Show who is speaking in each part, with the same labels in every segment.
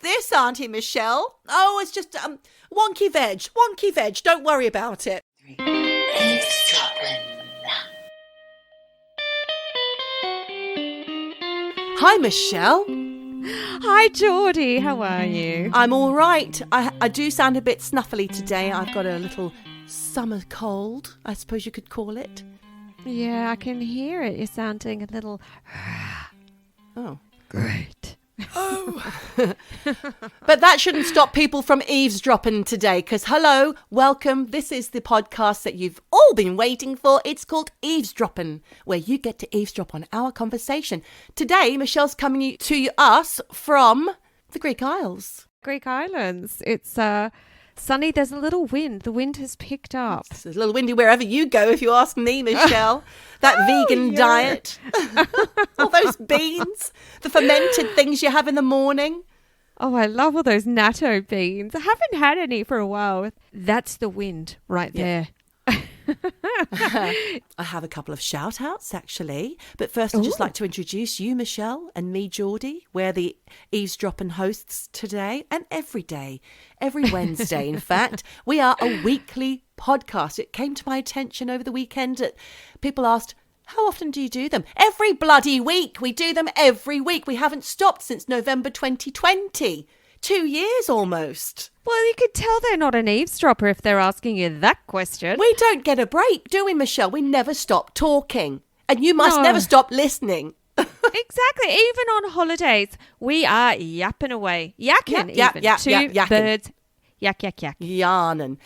Speaker 1: this, Auntie Michelle? Oh, it's just wonky veg. Don't worry about it.
Speaker 2: Eavesdroppin.
Speaker 1: Hi, Michelle.
Speaker 3: Hi, Geordie. How are you?
Speaker 1: I'm all right. I do sound a bit snuffly today. I've got a little summer cold, I suppose you could call it.
Speaker 3: Yeah, I can hear it. You're sounding a little...
Speaker 1: Oh.
Speaker 3: Great.
Speaker 1: Oh. But that shouldn't stop people from eavesdropping today, because hello, welcome. This is the podcast that you've all been waiting for. It's called Eavesdroppin, where you get to eavesdrop on our conversation. Today, Michelle's coming to us from the Greek Isles.
Speaker 3: Greek Islands. It's sunny. There's a little wind. The wind has picked up.
Speaker 1: It's a little windy wherever you go, if you ask me, Michelle. That vegan diet. All those beans. The fermented things you have in the morning.
Speaker 3: Oh, I love all those natto beans. I haven't had any for a while. That's the wind right there.
Speaker 1: I have a couple of shout outs actually, but first I'd just like to introduce you, Michelle, and me, Geordie. We're the Eavesdroppin hosts today and every day, every Wednesday in fact. We are a weekly podcast. It came to my attention over the weekend that people asked, how often do you do them? Every bloody week. We do them every week. We haven't stopped since November 2020. 2 years almost.
Speaker 3: Well, you could tell they're not an eavesdropper if they're asking you that question.
Speaker 1: We don't get a break, do we, Michelle? We never stop talking. And you must never stop listening.
Speaker 3: Exactly. Even on holidays, we are yapping away. Yakking even. Birds. Yak, yak, yak.
Speaker 1: Yarning.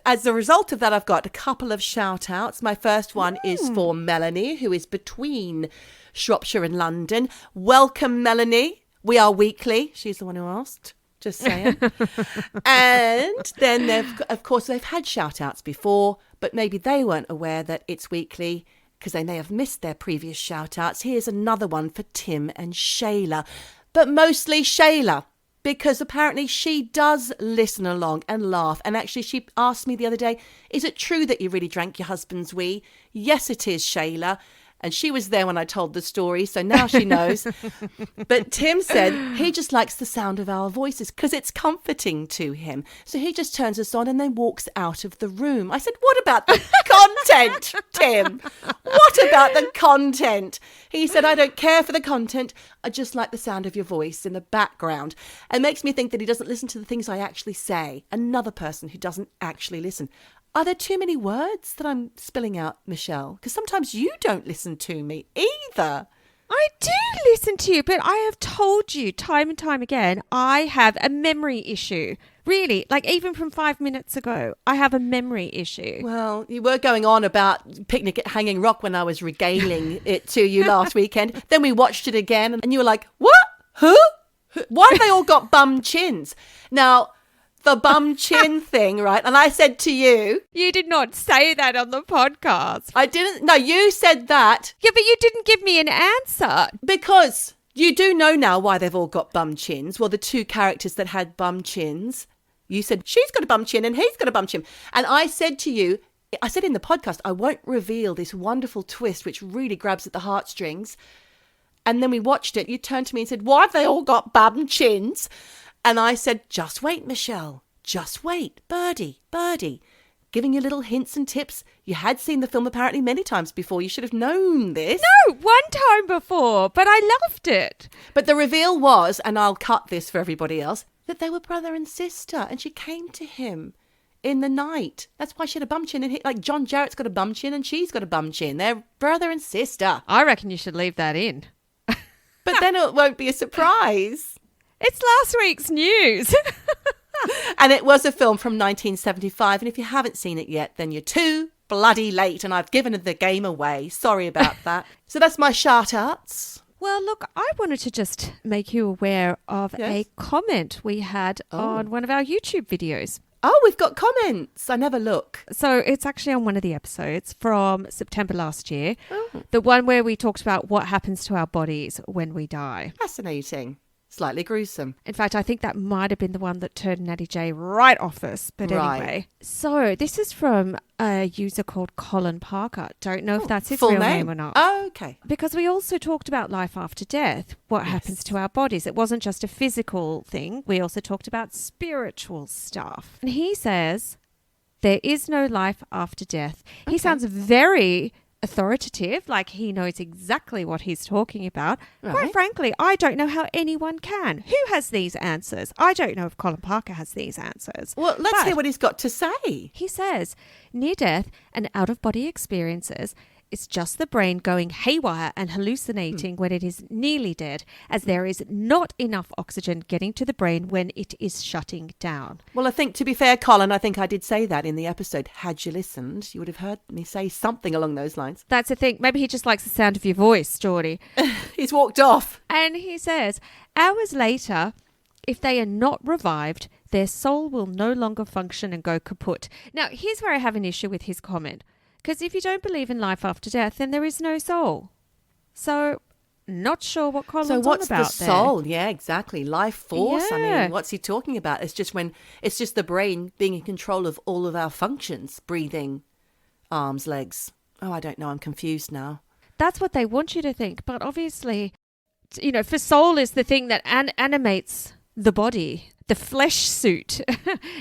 Speaker 1: As a result of that, I've got a couple of shout-outs. My first one is for Melanie, who is between Shropshire and London. Welcome, Melanie. We are weekly. She's the one who asked. Just saying. And then, they've had shout-outs before, but maybe they weren't aware that it's weekly because they may have missed their previous shout-outs. Here's another one for Tim and Shayla, but mostly Shayla, because apparently she does listen along and laugh. And actually, she asked me the other day, is it true that you really drank your husband's wee? Yes, it is, Shayla. And she was there when I told the story, so now she knows. But Tim said he just likes the sound of our voices because it's comforting to him. So he just turns us on and then walks out of the room. I said, what about the content, Tim? What about the content? He said, I don't care for the content. I just like the sound of your voice in the background. It makes me think that he doesn't listen to the things I actually say. Another person who doesn't actually listen. Are there too many words that I'm spilling out, Michelle? Because sometimes you don't listen to me either.
Speaker 3: I do listen to you, but I have told you time and time again, I have a memory issue. Really, like even from 5 minutes ago, I have a memory issue.
Speaker 1: Well, you were going on about Picnic at Hanging Rock when I was regaling it to you last weekend. Then we watched it again and you were like, what? Who? Why have they all got bum chins? Now, the bum chin thing, right? And I said to you...
Speaker 3: You did not say that on the podcast.
Speaker 1: I didn't. No, you said that.
Speaker 3: Yeah, but you didn't give me an answer.
Speaker 1: Because you do know now why they've all got bum chins. Well, the two characters that had bum chins, you said, she's got a bum chin and he's got a bum chin. And I said to you, I said in the podcast, I won't reveal this wonderful twist which really grabs at the heartstrings. And then we watched it. You turned to me and said, why have they all got bum chins? And I said, just wait, Michelle. Just wait. Birdie. Giving you little hints and tips. You had seen the film apparently many times before. You should have known this.
Speaker 3: No, one time before, but I loved it.
Speaker 1: But the reveal was, and I'll cut this for everybody else, that they were brother and sister. And she came to him in the night. That's why she had a bum chin. And like John Jarrett's got a bum chin and she's got a bum chin. They're brother and sister.
Speaker 3: I reckon you should leave that in.
Speaker 1: But then it won't be a surprise.
Speaker 3: It's last week's news.
Speaker 1: And it was a film from 1975. And if you haven't seen it yet, then you're too bloody late. And I've given the game away. Sorry about that. So that's my shout-outs.
Speaker 3: Well, look, I wanted to just make you aware of a comment we had on one of our YouTube videos.
Speaker 1: Oh, we've got comments. I never look.
Speaker 3: So it's actually on one of the episodes from September last year. Oh. The one where we talked about what happens to our bodies when we die.
Speaker 1: Fascinating. Slightly gruesome.
Speaker 3: In fact, I think that might have been the one that turned Natty J right off us. But
Speaker 1: Right.
Speaker 3: anyway. So this is from a user called Colin Parker. Don't know if that's his
Speaker 1: Full
Speaker 3: real name or not.
Speaker 1: Oh, okay.
Speaker 3: Because we also talked about life after death, what happens to our bodies. It wasn't just a physical thing. We also talked about spiritual stuff. And he says, there is no life after death. He sounds very authoritative, like he knows exactly what he's talking about.
Speaker 1: Right.
Speaker 3: Quite frankly, I don't know how anyone can. Who has these answers? I don't know if Colin Parker has these answers.
Speaker 1: Well, let's
Speaker 3: But
Speaker 1: hear what he's got to say.
Speaker 3: he says, near death and out-of-body experiences is just the brain going haywire and hallucinating when it is nearly dead, as there is not enough oxygen getting to the brain when it is shutting down.
Speaker 1: Well, I think, to be fair, Colin, I think I did say that in the episode. Had you listened, you would have heard me say something along those lines.
Speaker 3: That's the thing. Maybe he just likes the sound of your voice, Geordie.
Speaker 1: He's walked off.
Speaker 3: And he says, hours later, if they are not revived, their soul will no longer function and go kaput. Now, here's where I have an issue with his comment. Because if you don't believe in life after death, then there is no soul. So, not sure what Colin's
Speaker 1: So what's
Speaker 3: on
Speaker 1: the
Speaker 3: about there.
Speaker 1: soul? Yeah, exactly. Life force. I
Speaker 3: Yeah.
Speaker 1: mean, what's he talking about? It's just the brain being in control of all of our functions, breathing, arms, legs. Oh, I don't know. I'm confused now.
Speaker 3: That's what they want you to think. But obviously, you know, for soul is the thing that animates the body, the flesh suit.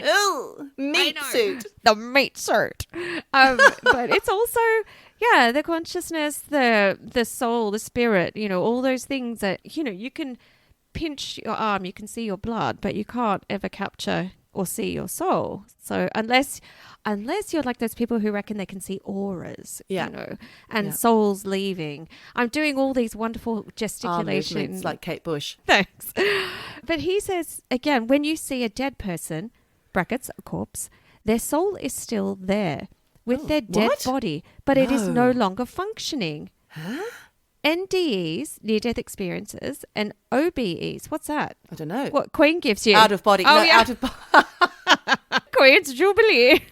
Speaker 1: Oh, meat
Speaker 3: know.
Speaker 1: suit.
Speaker 3: The meat suit. But it's also, yeah, the consciousness, the soul, the spirit, you know, all those things that, you know, you can pinch your arm, you can see your blood, but you can't ever capture or see your soul. So unless you're like those people who reckon they can see auras,
Speaker 1: Yeah.
Speaker 3: you know, and
Speaker 1: Yeah.
Speaker 3: souls leaving. I'm doing all these wonderful
Speaker 1: Arm
Speaker 3: gesticulations.
Speaker 1: movements like Kate Bush.
Speaker 3: Thanks. But he says, again, when you see a dead person, brackets, a corpse, their soul is still there with their dead
Speaker 1: what?
Speaker 3: body, but it is no
Speaker 1: No.
Speaker 3: longer functioning. NDEs, near-death experiences, and OBEs, what's that?
Speaker 1: I don't know.
Speaker 3: What Queen gives you?
Speaker 1: Out of body.
Speaker 3: Oh,
Speaker 1: no,
Speaker 3: yeah.
Speaker 1: out of body.
Speaker 3: Queen's Jubilee.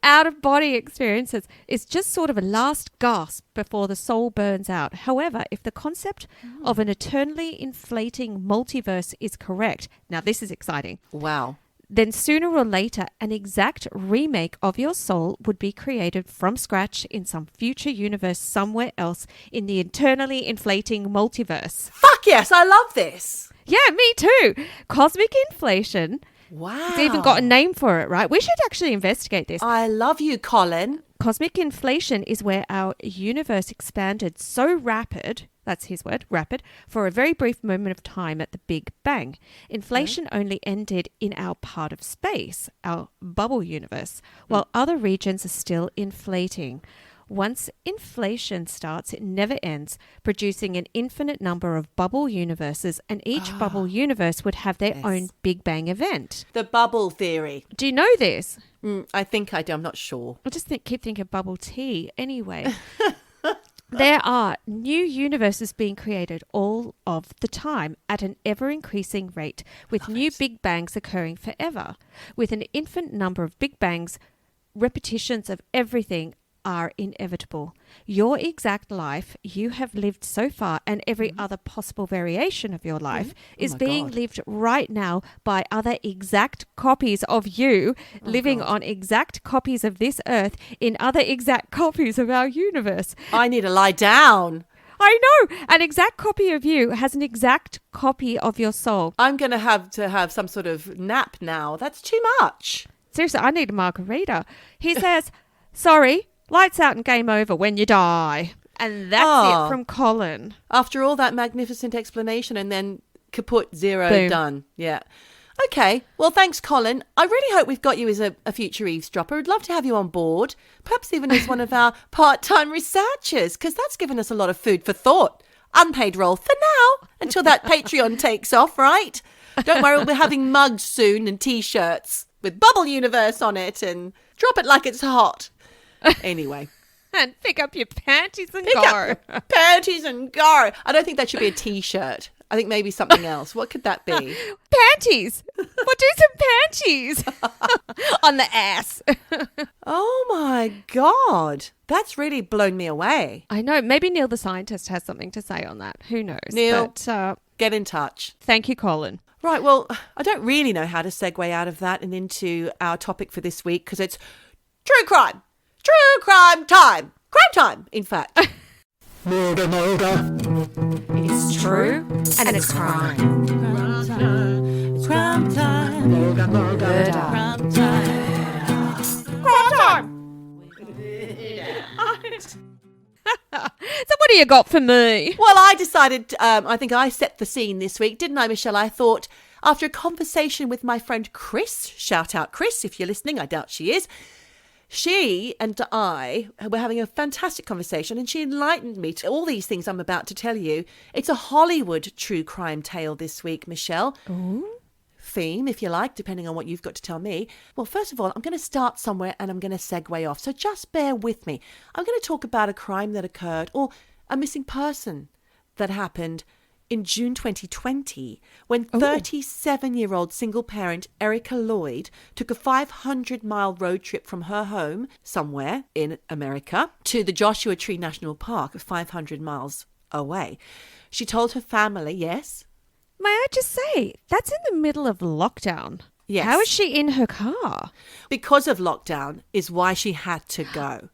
Speaker 3: Out-of-body experiences is just sort of a last gasp before the soul burns out. However, if the concept of an eternally inflating multiverse is correct, now this is exciting,
Speaker 1: Wow.
Speaker 3: then sooner or later an exact remake of your soul would be created from scratch in some future universe somewhere else in the eternally inflating multiverse.
Speaker 1: Fuck yes, I love this.
Speaker 3: Yeah, me too. Cosmic inflation.
Speaker 1: Wow.
Speaker 3: It's even got a name for it, right? We should actually investigate this.
Speaker 1: I love you, Colin.
Speaker 3: Cosmic inflation is where our universe expanded so rapid, that's his word, rapid, for a very brief moment of time at the Big Bang. Inflation only ended in our part of space, our bubble universe, while other regions are still inflating. Once inflation starts, it never ends, producing an infinite number of bubble universes, and each bubble universe would have their own Big Bang event.
Speaker 1: The bubble theory.
Speaker 3: Do you know this?
Speaker 1: I think I do. I'm not sure.
Speaker 3: I just keep thinking of bubble tea. Anyway, there are new universes being created all of the time at an ever-increasing rate, with new Big Bangs occurring forever. With an infinite number of Big Bangs, repetitions of everything are inevitable. Your exact life you have lived so far, and every other possible variation of your life, is
Speaker 1: my
Speaker 3: being
Speaker 1: God.
Speaker 3: lived right now by other exact copies of you living on exact copies of this earth in other exact copies of our universe.
Speaker 1: I need to lie down.
Speaker 3: I know! An exact copy of you has an exact copy of your soul.
Speaker 1: I'm going to have some sort of nap now. That's too much.
Speaker 3: Seriously, I need a margarita. He says, sorry, lights out and game over when you die. And that's
Speaker 1: Oh.
Speaker 3: it from Colin.
Speaker 1: After all that magnificent explanation and then kaput, zero,
Speaker 3: Boom.
Speaker 1: done. Yeah. Okay. Well, thanks, Colin. I really hope we've got you as a future eavesdropper. I'd love to have you on board, perhaps even as one of our part-time researchers, because that's given us a lot of food for thought. Unpaid role for now, until that Patreon takes off, right? Don't worry, we'll be having mugs soon and T-shirts with Bubble Universe on it and drop it like it's hot. Anyway.
Speaker 3: And pick up your panties and
Speaker 1: Pick
Speaker 3: go.
Speaker 1: up panties and go. I don't think that should be a T-shirt. I think maybe something else. What could that be?
Speaker 3: Panties! We'll do some panties on the ass.
Speaker 1: Oh my God. That's really blown me away.
Speaker 3: I know. Maybe Neil the scientist has something to say on that. Who knows?
Speaker 1: Neil.
Speaker 3: But,
Speaker 1: get in touch.
Speaker 3: Thank you, Colin.
Speaker 1: Right, well, I don't really know how to segue out of that and into our topic for this week because it's true crime. True crime time. Crime time, in fact.
Speaker 2: Murder.
Speaker 3: It's true and it's crime.
Speaker 1: Crime time. It's crime time.
Speaker 2: Murder.
Speaker 1: Crime time. Crime time.
Speaker 3: So what do you got for me?
Speaker 1: Well, I decided, I think I set the scene this week, didn't I, Michelle? I thought after a conversation with my friend Chris, shout out Chris if you're listening, I doubt she is, she and I were having a fantastic conversation and she enlightened me to all these things I'm about to tell you. It's a Hollywood true crime tale this week, Michelle.
Speaker 3: Ooh.
Speaker 1: Theme, if you like, depending on what you've got to tell me. Well, first of all, I'm going to start somewhere and I'm going to segue off. So just bear with me. I'm going to talk about a crime that occurred or a missing person that happened in June 2020 when 37-year-old single parent Erica Lloyd took a 500-mile road trip from her home somewhere in America to the Joshua Tree National Park, 500 miles away. She told her family, yes?
Speaker 3: May I just say, that's in the middle of lockdown.
Speaker 1: Yes.
Speaker 3: How is she in her car?
Speaker 1: Because of lockdown is why she had to go.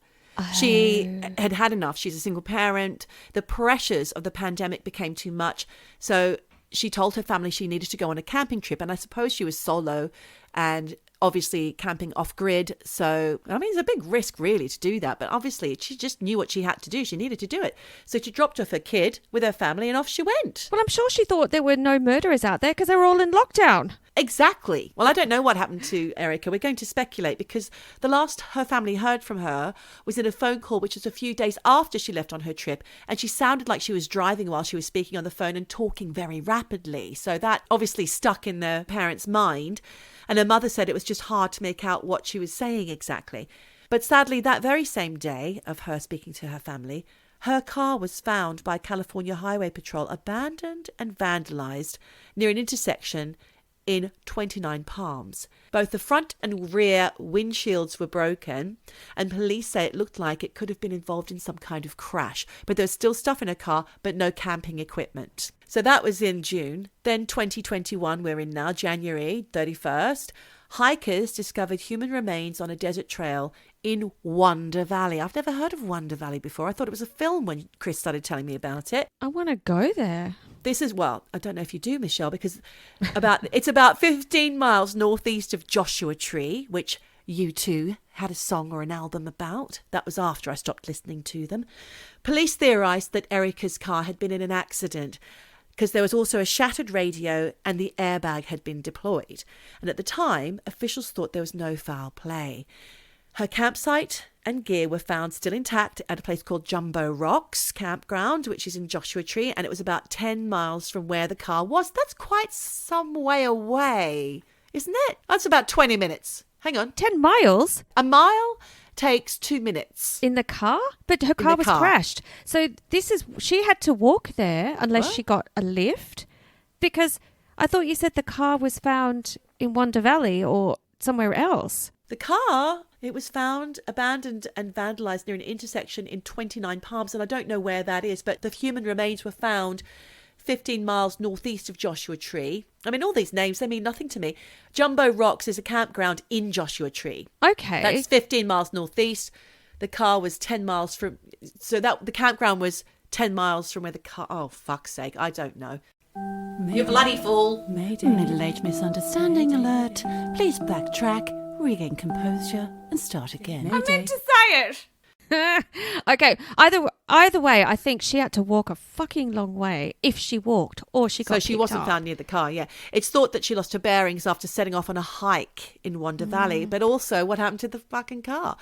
Speaker 1: She had had enough. She's a single parent. The pressures of the pandemic became too much. So she told her family she needed to go on a camping trip. And I suppose she was solo and obviously camping off grid. So, I mean, it's a big risk really to do that. But obviously she just knew what she had to do. She needed to do it. So she dropped off her kid with her family and off she went.
Speaker 3: Well, I'm sure she thought there were no murderers out there because they were all in lockdown.
Speaker 1: Exactly. Well, I don't know what happened to Erica. We're going to speculate because the last her family heard from her was in a phone call, which was a few days after she left on her trip. And she sounded like she was driving while she was speaking on the phone and talking very rapidly. So that obviously stuck in the parents' mind. And her mother said it was just hard to make out what she was saying exactly. But sadly, that very same day of her speaking to her family, her car was found by California Highway Patrol abandoned and vandalized near an intersection in 29 Palms. Both the front and rear windshields were broken, and police say it looked like it could have been involved in some kind of crash. But there was still stuff in her car, but no camping equipment. So that was in June. Then 2021, we're in now, January 31st. Hikers discovered human remains on a desert trail in Wonder Valley. I've never heard of Wonder Valley before. I thought it was a film when Chris started telling me about it.
Speaker 3: I want to go there.
Speaker 1: This is, well, I don't know if you do, Michelle, because it's about 15 miles northeast of Joshua Tree, which U2 had a song or an album about. That was after I stopped listening to them. Police theorised that Erica's car had been in an accident because there was also a shattered radio and the airbag had been deployed. And at the time, officials thought there was no foul play. Her campsite and gear were found still intact at a place called Jumbo Rocks Campground, which is in Joshua Tree, and it was about 10 miles from where the car was. That's quite some way away, isn't it? That's about 20 minutes. Hang on.
Speaker 3: 10 miles?
Speaker 1: A mile takes 2 minutes.
Speaker 3: In the car? But her car was crashed. So she had to walk there unless she got a lift? Because I thought you said the car was found in Wonder Valley or somewhere else.
Speaker 1: The car, it was found abandoned and vandalised near an intersection in 29 Palms, and I don't know where that is, but the human remains were found 15 miles northeast of Joshua Tree. I mean, all these names, they mean nothing to me. Jumbo Rocks is a campground in Joshua Tree.
Speaker 3: Okay.
Speaker 1: That's 15 miles northeast. The car was 10 miles from... So the campground was 10 miles from where the car... Oh, fuck's sake, I don't know.
Speaker 2: Mayday.
Speaker 1: You bloody fool.
Speaker 2: Mayday. Middle-aged misunderstanding alert. Please backtrack, regain composure, and start again.
Speaker 3: I meant to say it. Okay, either way, I think she had to walk a fucking long way if she walked or she got
Speaker 1: So she wasn't
Speaker 3: up.
Speaker 1: found near the car, yeah. It's thought that she lost her bearings after setting off on a hike in Wonder Valley, but also what happened to the fucking car.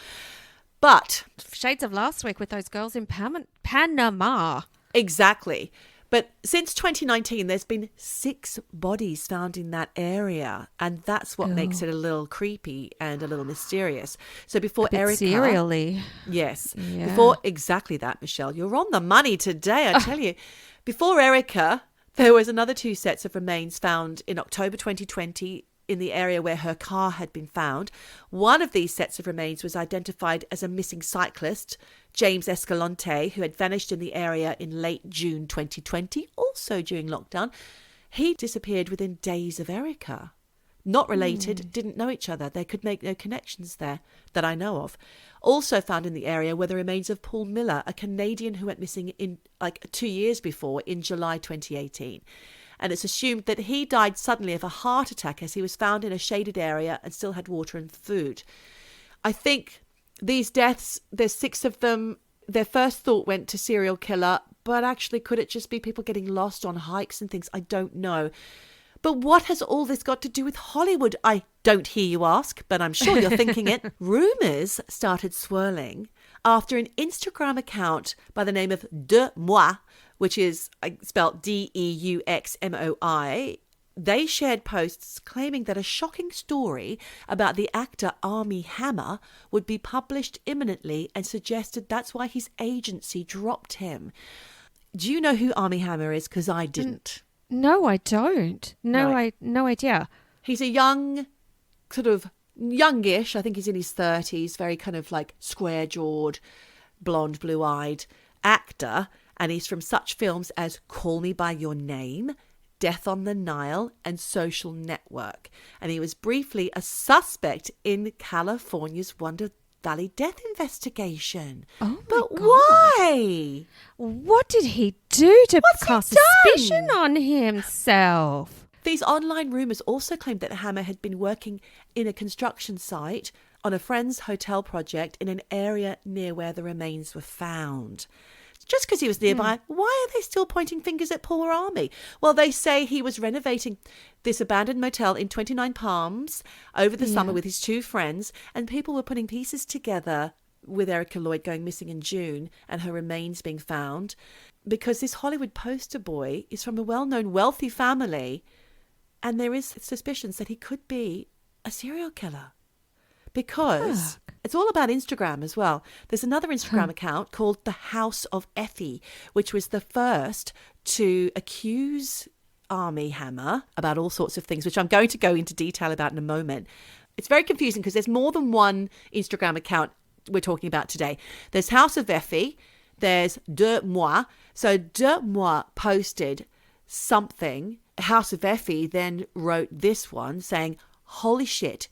Speaker 1: But...
Speaker 3: Shades of last week with those girls in Panama.
Speaker 1: Exactly. But since 2019, there's been 6 bodies found in that area. And that's what makes it a little creepy and a little mysterious. So before Erica...
Speaker 3: serially.
Speaker 1: Yes.
Speaker 3: Yeah.
Speaker 1: Before exactly that, Michelle. You're on the money today, I tell you. Before Erica, there was another 2 sets of remains found in October 2020 in the area where her car had been found. One of these sets of remains was identified as a missing cyclist, James Escalante, who had vanished in the area in late June 2020, also during lockdown. He disappeared within days of Erica. Not related, didn't know each other. They could make no connections there that I know of. Also found in the area were the remains of Paul Miller, a Canadian who went missing in 2 years before, in July 2018. And it's assumed that he died suddenly of a heart attack as he was found in a shaded area and still had water and food. I think these deaths, there's 6 of them, their first thought went to serial killer, but actually could it just be people getting lost on hikes and things? I don't know. But what has all this got to do with Hollywood? I don't hear you ask, but I'm sure you're thinking it. Rumours started swirling after an Instagram account by the name of De Moi, which is spelled DEUXMOI. They shared posts claiming that a shocking story about the actor Armie Hammer would be published imminently and suggested that's why his agency dropped him. Do you know who Armie Hammer is? Because I didn't.
Speaker 3: No, I don't. No idea.
Speaker 1: He's a young, sort of youngish, I think he's in his 30s, very kind of like square-jawed, blonde, blue-eyed actor. And he's from such films as Call Me By Your Name, Death on the Nile, and Social Network. And he was briefly a suspect in California's Wonder Valley death investigation.
Speaker 3: Oh,
Speaker 1: but
Speaker 3: God.
Speaker 1: Why?
Speaker 3: What did he do to
Speaker 1: What's
Speaker 3: cast
Speaker 1: he done?
Speaker 3: suspicion on himself?
Speaker 1: These online rumours also claimed that Hammer had been working in a construction site on a friend's hotel project in an area near where the remains were found. Just because he was nearby, why are they still pointing fingers at poor Armie? Well, they say he was renovating this abandoned motel in 29 Palms over the summer with his 2 friends, and people were putting pieces together with Erica Lloyd going missing in June and her remains being found because this Hollywood poster boy is from a well-known wealthy family, and there is suspicions that he could be a serial killer. Because it's all about Instagram as well. There's another Instagram account called The House of Effie, which was the first to accuse Armie Hammer about all sorts of things, which I'm going to go into detail about in a moment. It's very confusing because there's more than one Instagram account we're talking about today. There's House of Effie, there's De Moi. So De Moi posted something. House of Effie then wrote this one saying, holy shit,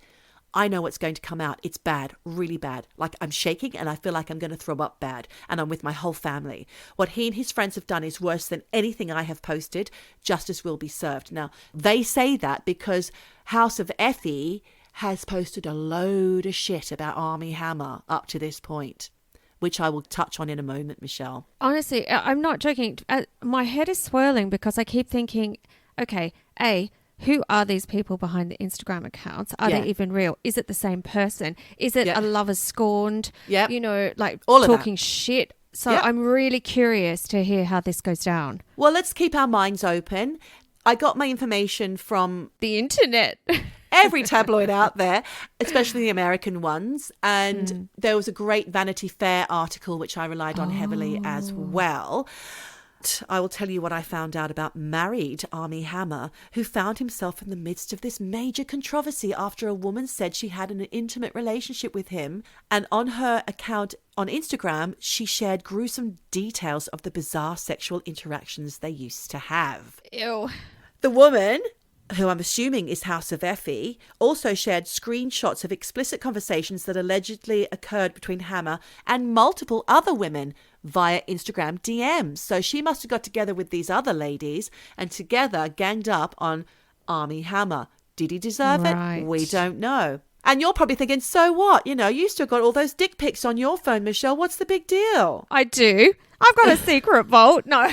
Speaker 1: I know what's going to come out. It's bad, really bad. Like I'm shaking and I feel like I'm going to throw up bad. And I'm with my whole family. What he and his friends have done is worse than anything I have posted. Justice will be served. Now, they say that because House of Effie has posted a load of shit about Armie Hammer up to this point, which I will touch on in a moment, Michelle.
Speaker 3: Honestly, I'm not joking. My head is swirling because I keep thinking, okay, who are these people behind the Instagram accounts? Are they even real? Is it the same person? Is it a lover's scorned?
Speaker 1: Yep.
Speaker 3: You know, like
Speaker 1: all
Speaker 3: talking shit. So I'm really curious to hear how this goes down.
Speaker 1: Well, let's keep our minds open. I got my information from
Speaker 3: The internet.
Speaker 1: every tabloid out there, especially the American ones. And there was a great Vanity Fair article, which I relied on heavily as well. I will tell you what I found out about married Armie Hammer, who found himself in the midst of this major controversy after a woman said she had an intimate relationship with him. And on her account on Instagram, she shared gruesome details of the bizarre sexual interactions they used to have.
Speaker 3: Ew.
Speaker 1: The woman, who I'm assuming is House of Effie, also shared screenshots of explicit conversations that allegedly occurred between Hammer and multiple other women via Instagram DMs. So she must have got together with these other ladies and together ganged up on Armie Hammer. Did he deserve it? We don't know. And you're probably thinking, so what? You know, you still got all those dick pics on your phone, Michelle. What's the big deal?
Speaker 3: I do. I've got a secret vault. No.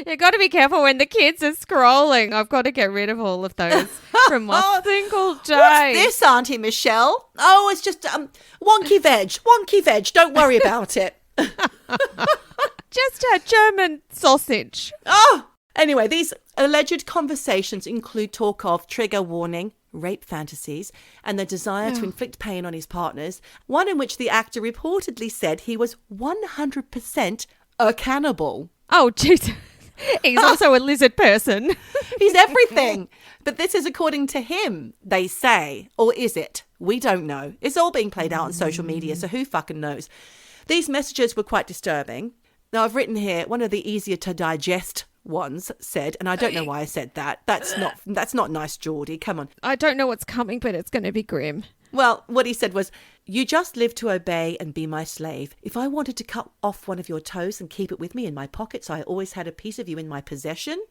Speaker 3: You got to be careful when the kids are scrolling. I've got to get rid of all of those from my single day.
Speaker 1: What's this, Auntie Michelle? Oh, it's just wonky veg. Don't worry about it.
Speaker 3: Just a German sausage.
Speaker 1: Oh, anyway, these alleged conversations include talk of trigger warning, rape fantasies, and the desire to inflict pain on his partners. One in which the actor reportedly said he was 100% a cannibal.
Speaker 3: Oh, Jesus. He's also a lizard person.
Speaker 1: He's everything. But this is according to him, they say. Or is it? We don't know. It's all being played out on social media, so who fucking knows? These messages were quite disturbing. Now, I've written here, one of the easier to digest ones said, and I don't know why I said that. That's not nice, Geordie. Come on.
Speaker 3: I don't know what's coming, but it's going to be grim.
Speaker 1: Well, what he said was, you just live to obey and be my slave. If I wanted to cut off one of your toes and keep it with me in my pocket, so I always had a piece of you in my possession, ?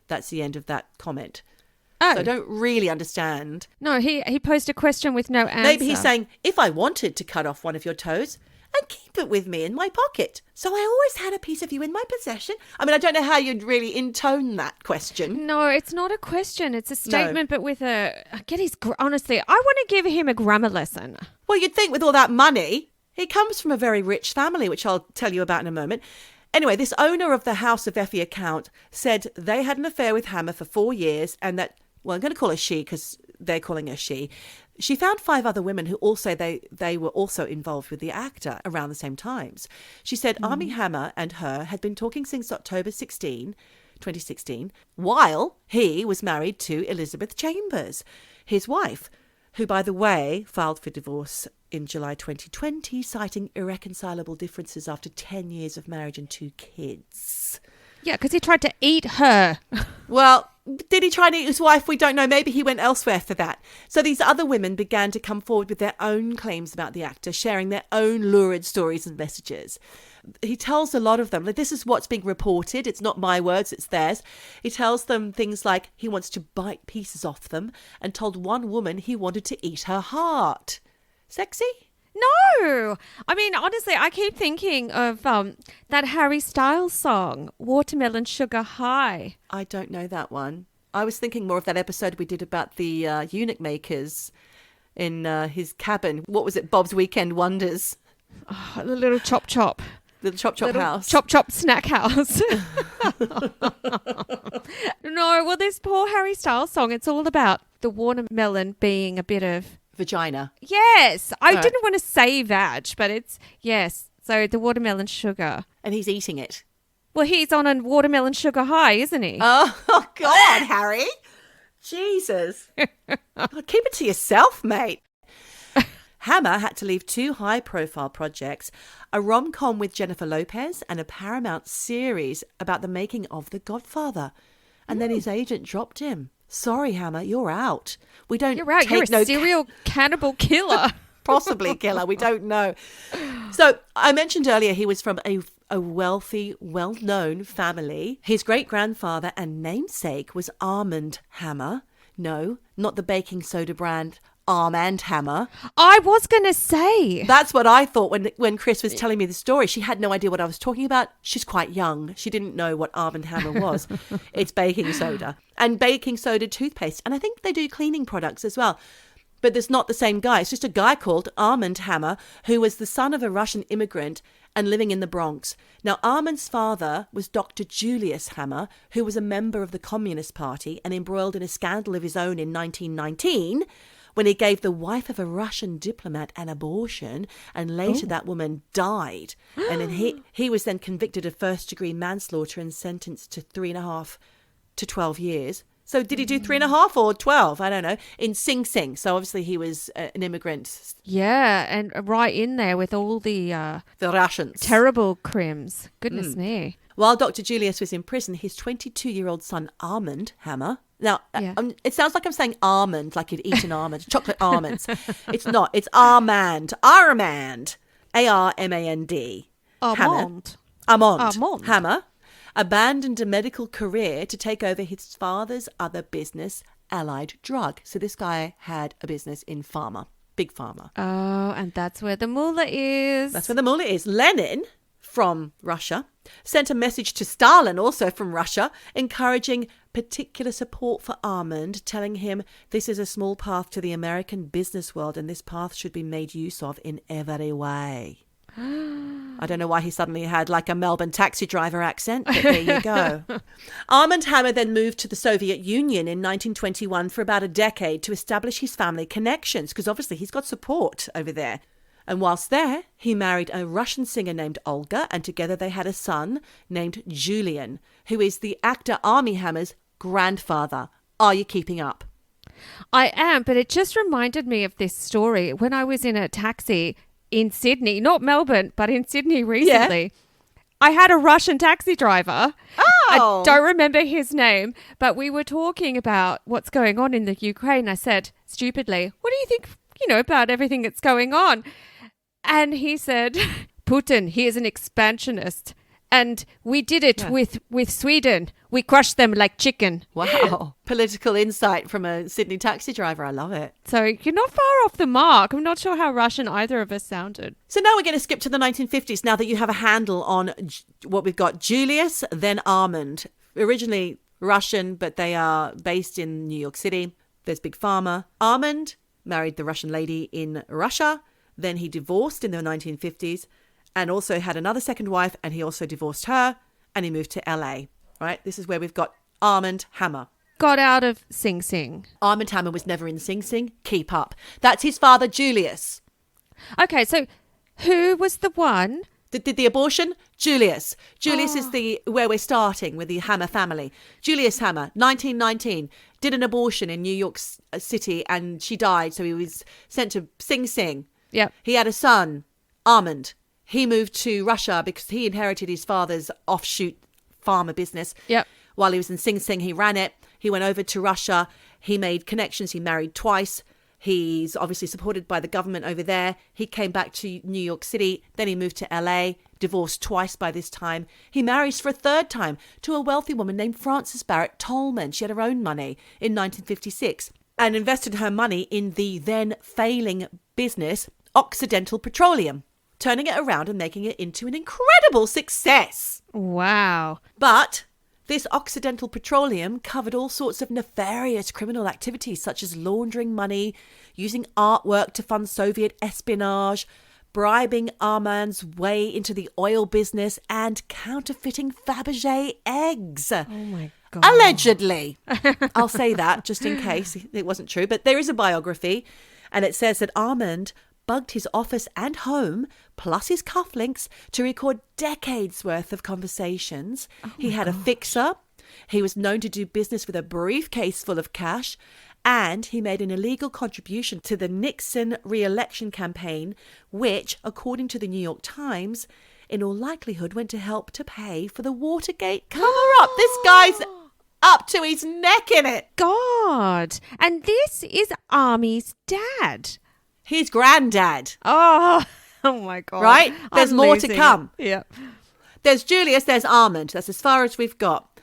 Speaker 1: That's the end of that comment.
Speaker 3: Oh.
Speaker 1: So I don't really understand.
Speaker 3: No, he posed a question with no answer.
Speaker 1: Maybe he's saying, if I wanted to cut off one of your toes and keep it with me in my pocket, so I always had a piece of you in my possession. I mean, I don't know how you'd really intone that question.
Speaker 3: No, it's not a question. It's a statement, but with a... honestly, I want to give him a grammar lesson.
Speaker 1: Well, you'd think with all that money, he comes from a very rich family, which I'll tell you about in a moment. Anyway, this owner of the House of Effie account said they had an affair with Hammer for 4 years and that, well, I'm going to call her she because they're calling her she. She found 5 other women who also they were also involved with the actor around the same times. She said Armie Hammer and her had been talking since October 2016, while he was married to Elizabeth Chambers, his wife, who, by the way, filed for divorce in July 2020, citing irreconcilable differences after 10 years of marriage and 2 kids.
Speaker 3: Yeah, because he tried to eat her.
Speaker 1: Well, did he try to eat his wife? We don't know. Maybe he went elsewhere for that. So these other women began to come forward with their own claims about the actor, sharing their own lurid stories and messages. He tells a lot of them, like, this is what's being reported. It's not my words, it's theirs. He tells them things like he wants to bite pieces off them and told one woman he wanted to eat her heart. Sexy?
Speaker 3: No! I mean, honestly, I keep thinking of that Harry Styles song, Watermelon Sugar High.
Speaker 1: I don't know that one. I was thinking more of that episode we did about the eunuch makers in his cabin. What was it? Bob's Weekend Wonders.
Speaker 3: Oh, the little chop chop.
Speaker 1: The chop house.
Speaker 3: Chop snack house. No, well, this poor Harry Styles song, it's all about the watermelon being a bit of...
Speaker 1: vagina.
Speaker 3: Yes. I
Speaker 1: Right.
Speaker 3: didn't want to say vag, but it's... Yes. So the watermelon sugar.
Speaker 1: And he's eating it.
Speaker 3: Well, he's on a watermelon sugar high, isn't he?
Speaker 1: Oh, God, Harry. Jesus. God, keep it to yourself, mate. Hammer had to leave 2 high-profile projects, a rom-com with Jennifer Lopez and a Paramount series about the making of The Godfather. And then his agent dropped him. Sorry, Hammer, you're out. We don't.
Speaker 3: You're right. You're a serial cannibal killer.
Speaker 1: Possibly killer. We don't know. So I mentioned earlier he was from a wealthy, well-known family. His great-grandfather and namesake was Armand Hammer. No, not the baking soda brand Armand Hammer.
Speaker 3: I was going to say.
Speaker 1: That's what I thought when Chris was telling me the story. She had no idea what I was talking about. She's quite young. She didn't know what Armand Hammer was. It's baking soda and baking soda toothpaste. And I think they do cleaning products as well. But there's not the same guy. It's just a guy called Armand Hammer, who was the son of a Russian immigrant and living in the Bronx. Now, Armand's father was Dr. Julius Hammer, who was a member of the Communist Party and embroiled in a scandal of his own in 1919, when he gave the wife of a Russian diplomat an abortion, and later that woman died. And then he was then convicted of first-degree manslaughter and sentenced to 3.5 to 12 years. So did he do 3.5 or 12? I don't know. In Sing Sing. So obviously he was an immigrant.
Speaker 3: Yeah, and right in there with all the
Speaker 1: Russians.
Speaker 3: terrible crimes. Goodness me.
Speaker 1: While Dr. Julius was in prison, his 22-year-old son, Armand Hammer. Now, it sounds like I'm saying almond, like you'd eat an almond, chocolate almonds. It's not. It's Armand. Armand. A-R-M-A-N-D.
Speaker 3: Armand.
Speaker 1: Armand. Hammer abandoned a medical career to take over his father's other business, Allied Drug. So this guy had a business in pharma, big pharma.
Speaker 3: Oh, and that's where the mullah is.
Speaker 1: That's where the mullah is. Lenin, from Russia, sent a message to Stalin, also from Russia, encouraging particular support for Armand, telling him this is a small path to the American business world and this path should be made use of in every way. I don't know why he suddenly had like a Melbourne taxi driver accent, but there you go. Armand Hammer then moved to the Soviet Union in 1921 for about a decade to establish his family connections, because obviously he's got support over there. And whilst there, he married a Russian singer named Olga, and together they had a son named Julian, who is the actor Armie Hammer's grandfather. Are you keeping up?
Speaker 3: I am, but it just reminded me of this story when I was in a taxi in Sydney, not Melbourne, but in Sydney recently. Yeah. I had a Russian taxi driver.
Speaker 1: Oh!
Speaker 3: I don't remember his name, but we were talking about what's going on in the Ukraine. I said, stupidly, what do you think, about everything that's going on? And he said, Putin, he is an expansionist. And we did it with Sweden. We crushed them like chicken.
Speaker 1: Wow. Political insight from a Sydney taxi driver. I love it.
Speaker 3: So you're not far off the mark. I'm not sure how Russian either of us sounded.
Speaker 1: So now we're going to skip to the 1950s now that you have a handle on what we've got. Julius, then Armand. Originally Russian, but they are based in New York City. There's Big Pharma. Armand married the Russian lady in Russia. Then he divorced in the 1950s. And also had another second wife, and he also divorced her, and he moved to LA, right? This is where we've got Armie Hammer.
Speaker 3: Got out of Sing Sing.
Speaker 1: Armie Hammer was never in Sing Sing. Keep up. That's his father, Julius.
Speaker 3: Okay, so who was the one?
Speaker 1: Did the abortion? Julius. Julius is where we're starting with the Hammer family. Julius Hammer, 1919, did an abortion in New York City, and she died, so he was sent to Sing Sing.
Speaker 3: Yep.
Speaker 1: He had a son, Armand. He moved to Russia because he inherited his father's offshoot pharma business.
Speaker 3: Yep.
Speaker 1: While he was in Sing Sing, he ran it. He went over to Russia. He made connections. He married twice. He's obviously supported by the government over there. He came back to New York City. Then he moved to LA, divorced twice by this time. He marries for a third time to a wealthy woman named Frances Barrett Tolman. She had her own money in 1956 and invested her money in the then failing business, Occidental Petroleum, turning it around and making it into an incredible success.
Speaker 3: Wow.
Speaker 1: But this Occidental Petroleum covered all sorts of nefarious criminal activities, such as laundering money, using artwork to fund Soviet espionage, bribing Armand's way into the oil business, and counterfeiting Fabergé eggs.
Speaker 3: Oh my God.
Speaker 1: Allegedly. I'll say that just in case it wasn't true. But there is a biography, and it says that Armand bugged his office and home, plus his cufflinks, to record decades worth of conversations. He had a fixer. He was known to do business with a briefcase full of cash. And he made an illegal contribution to the Nixon re-election campaign, which, according to the New York Times, in all likelihood went to help to pay for the Watergate cover-up. This guy's up to his neck in it.
Speaker 3: God. And this is Armie's dad.
Speaker 1: His granddad.
Speaker 3: Oh my God.
Speaker 1: Right? There's more to come.
Speaker 3: Yeah.
Speaker 1: There's Julius, there's Armand. That's as far as we've got.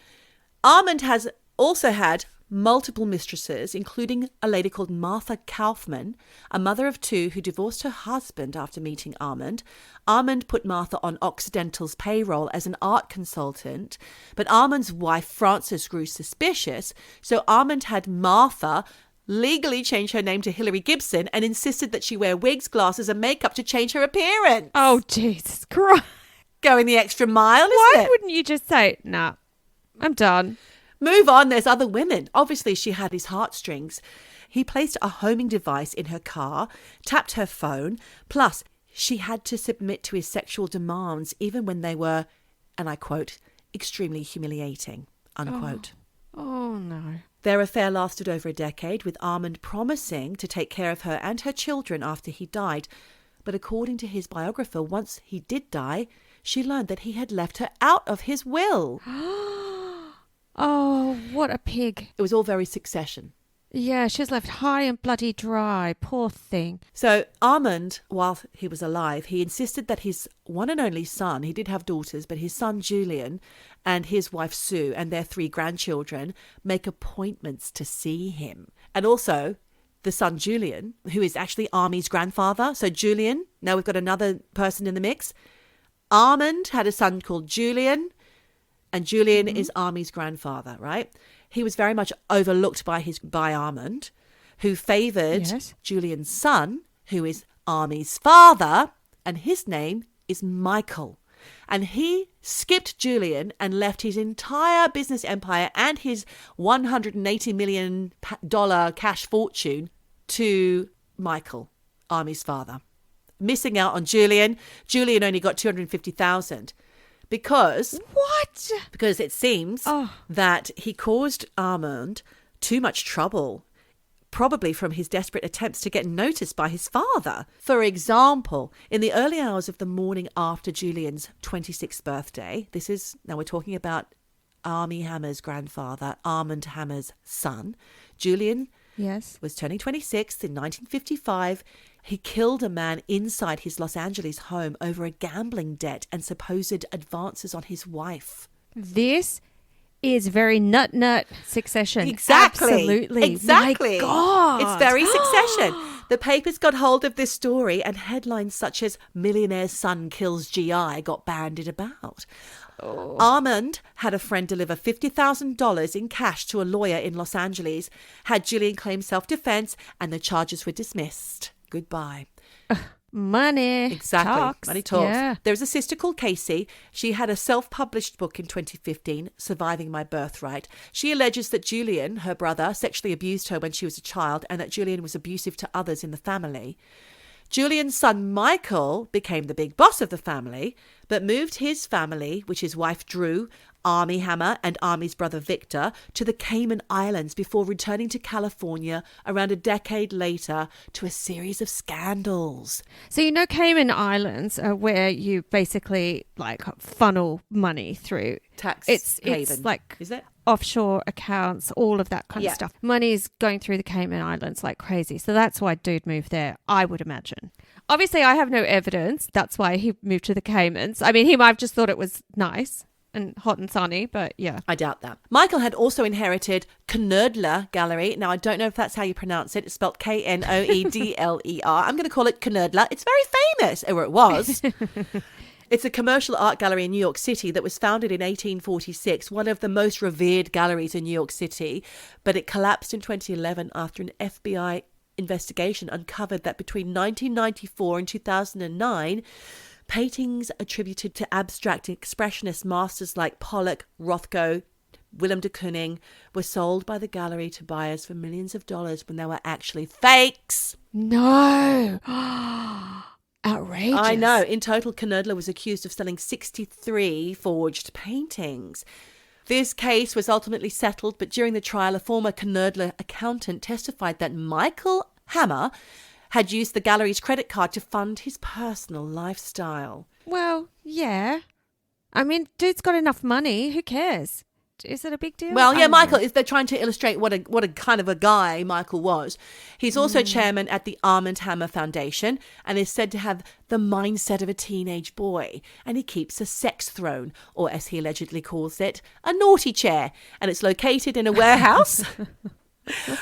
Speaker 1: Armand has also had multiple mistresses, including a lady called Martha Kaufman, a mother of two who divorced her husband after meeting Armand. Armand put Martha on Occidental's payroll as an art consultant, but Armand's wife, Frances, grew suspicious, so Armand had Martha legally changed her name to Hillary Gibson and insisted that she wear wigs, glasses and makeup to change her appearance.
Speaker 3: Oh, Jesus Christ.
Speaker 1: Going the extra mile, isn't
Speaker 3: Why
Speaker 1: it?
Speaker 3: wouldn't you just say, nah, I'm done?
Speaker 1: Move on, there's other women. Obviously, she had his heartstrings. He placed a homing device in her car, tapped her phone, plus she had to submit to his sexual demands even when they were, and I quote, extremely humiliating, unquote.
Speaker 3: Oh, no.
Speaker 1: Their affair lasted over a decade, with Armand promising to take care of her and her children after he died. But according to his biographer, once he did die, she learned that he had left her out of his will.
Speaker 3: Oh, what a pig.
Speaker 1: It was all very Succession.
Speaker 3: Yeah, she's left high and bloody dry. Poor thing.
Speaker 1: So Armand, while he was alive, he insisted that his one and only son, he did have daughters, but his son Julian and his wife Sue and their 3 grandchildren make appointments to see him. And also the son Julian, who is actually Armie's grandfather. So Julian, now we've got another person in the mix. Armand had a son called Julian, and Julian is Armie's grandfather, right? He was very much overlooked by Armand, who favoured Julian's son, who is Armie's father, and his name is Michael. And he skipped Julian and left his entire business empire and his $180 million cash fortune to Michael, Armie's father. missing out on Julian. Julian only got $250,000 because
Speaker 3: What?
Speaker 1: because it seems that he caused Armand too much trouble, probably from his desperate attempts to get noticed by his father. For example, in the early hours of the morning after Julian's 26th birthday, now we're talking about Armie Hammer's grandfather, Armand Hammer's son, Julian was turning 26 in 1955. He killed a man inside his Los Angeles home over a gambling debt and supposed advances on his wife.
Speaker 3: This is very nut Succession.
Speaker 1: Exactly.
Speaker 3: Absolutely.
Speaker 1: Exactly.
Speaker 3: My God.
Speaker 1: It's very Succession. The papers got hold of this story and headlines such as "Millionaire's Son Kills GI" got bandied about. Armand had a friend deliver $50,000 in cash to a lawyer in Los Angeles, had Julian claim self-defense, and the charges were dismissed. Goodbye.
Speaker 3: Money.
Speaker 1: Exactly.
Speaker 3: Talks.
Speaker 1: Money talks.
Speaker 3: Yeah.
Speaker 1: There's a sister called Casey. She had a self-published book in 2015, Surviving My Birthright. She alleges that Julian, her brother, sexually abused her when she was a child and that Julian was abusive to others in the family. Julian's son Michael became the big boss of the family, but moved his family, which his wife Drew, Armie Hammer and Armie's brother Victor, to the Cayman Islands before returning to California around a decade later to a series of scandals.
Speaker 3: So you know Cayman Islands are where you basically like funnel money through.
Speaker 1: Tax
Speaker 3: It's
Speaker 1: haven.
Speaker 3: like
Speaker 1: Is it?
Speaker 3: offshore accounts, all of that kind of stuff. Money's going through the Cayman Islands like crazy. So that's why dude moved there, I would imagine. Obviously, I have no evidence. That's why he moved to the Caymans. I mean, he might have just thought it was nice and hot and sunny, but yeah.
Speaker 1: I doubt that. Michael had also inherited Knoedler Gallery. Now, I don't know if that's how you pronounce it. It's spelled Knoedler. I'm going to call it Knoedler. It's very famous, or it was. It's a commercial art gallery in New York City that was founded in 1846, one of the most revered galleries in New York City, but it collapsed in 2011 after an FBI investigation uncovered that between 1994 and 2009, paintings attributed to abstract expressionist masters like Pollock, Rothko, Willem de Kooning were sold by the gallery to buyers for millions of dollars when they were actually fakes.
Speaker 3: No. Outrageous.
Speaker 1: I know. In total, Knoedler was accused of selling 63 forged paintings. This case was ultimately settled, but during the trial, a former Knoedler accountant testified that Michael Hammer had used the gallery's credit card to fund his personal lifestyle.
Speaker 3: Well, yeah. I mean, dude's got enough money. Who cares? Is it a big deal?
Speaker 1: Well,
Speaker 3: I
Speaker 1: yeah,
Speaker 3: don't
Speaker 1: Michael,
Speaker 3: know.
Speaker 1: they're trying to illustrate what a kind of a guy Michael was. He's also chairman at the Armand Hammer Foundation and is said to have the mindset of a teenage boy. And he keeps a sex throne, or as he allegedly calls it, a naughty chair. And it's located in a warehouse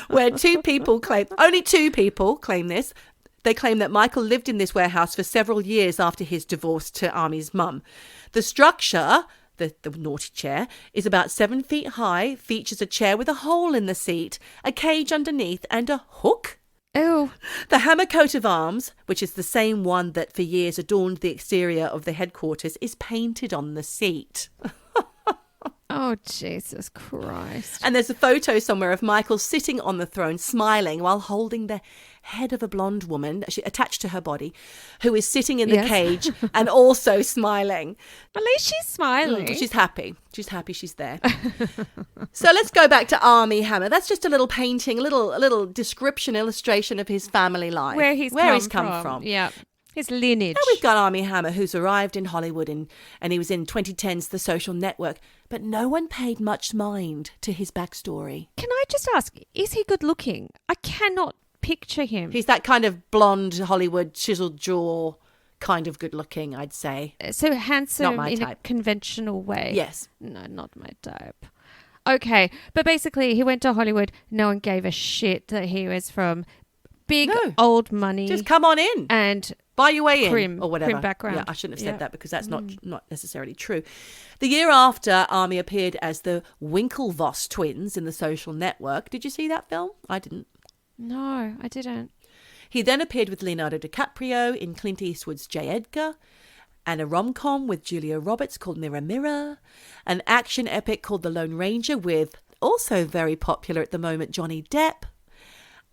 Speaker 1: where only two people claim this. They claim that Michael lived in this warehouse for several years after his divorce to Armie's mum. The structure, the naughty chair, is about 7 feet high, features a chair with a hole in the seat, a cage underneath, and a hook.
Speaker 3: Ew.
Speaker 1: The Hammer coat of arms, which is the same one that for years adorned the exterior of the headquarters, is painted on the seat.
Speaker 3: Oh, Jesus Christ.
Speaker 1: And there's a photo somewhere of Michael sitting on the throne, smiling while holding the head of a blonde woman attached to her body, who is sitting in the cage and also smiling.
Speaker 3: At least she's smiling.
Speaker 1: She's happy. She's happy she's there. So let's go back to Armie Hammer. That's just a little painting, a little description, illustration of his family life.
Speaker 3: Where he's come from. Yeah. His lineage.
Speaker 1: Now we've got Armie Hammer, who's arrived in Hollywood and he was in 2010's The Social Network, but no one paid much mind to his backstory.
Speaker 3: Can I just ask, is he good looking? I cannot picture him.
Speaker 1: He's that kind of blonde Hollywood chiseled jaw, kind of good looking, I'd say.
Speaker 3: So handsome
Speaker 1: my
Speaker 3: in
Speaker 1: type.
Speaker 3: a conventional way.
Speaker 1: Yes.
Speaker 3: No, not my type. Okay, but basically he went to Hollywood. No one gave a shit that he was from big old money.
Speaker 1: Just come on in.
Speaker 3: And
Speaker 1: buy your way
Speaker 3: Crim,
Speaker 1: in or whatever.
Speaker 3: Crim background.
Speaker 1: Yeah, I shouldn't have said that because that's not necessarily true. The year after, Armie appeared as the Winklevoss twins in The Social Network. Did you see that film? I didn't.
Speaker 3: No, I didn't.
Speaker 1: He then appeared with Leonardo DiCaprio in Clint Eastwood's J. Edgar, and a rom-com with Julia Roberts called Mirror Mirror, an action epic called The Lone Ranger with, also very popular at the moment, Johnny Depp,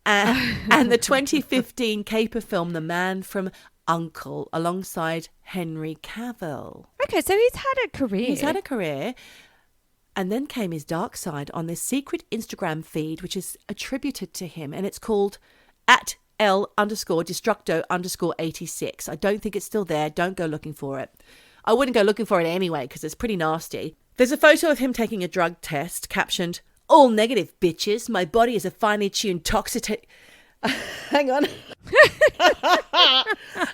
Speaker 1: and the 2015 caper film The Man from uncle alongside Henry Cavill.
Speaker 3: Okay, so he's had a career.
Speaker 1: He's had a career. And then came his dark side on this secret Instagram feed, which is attributed to him. And it's called @L_Destructo_86. I don't think it's still there. Don't go looking for it. I wouldn't go looking for it anyway, because it's pretty nasty. There's a photo of him taking a drug test captioned, "All negative, bitches. My body is a finely tuned toxic..." Hang on.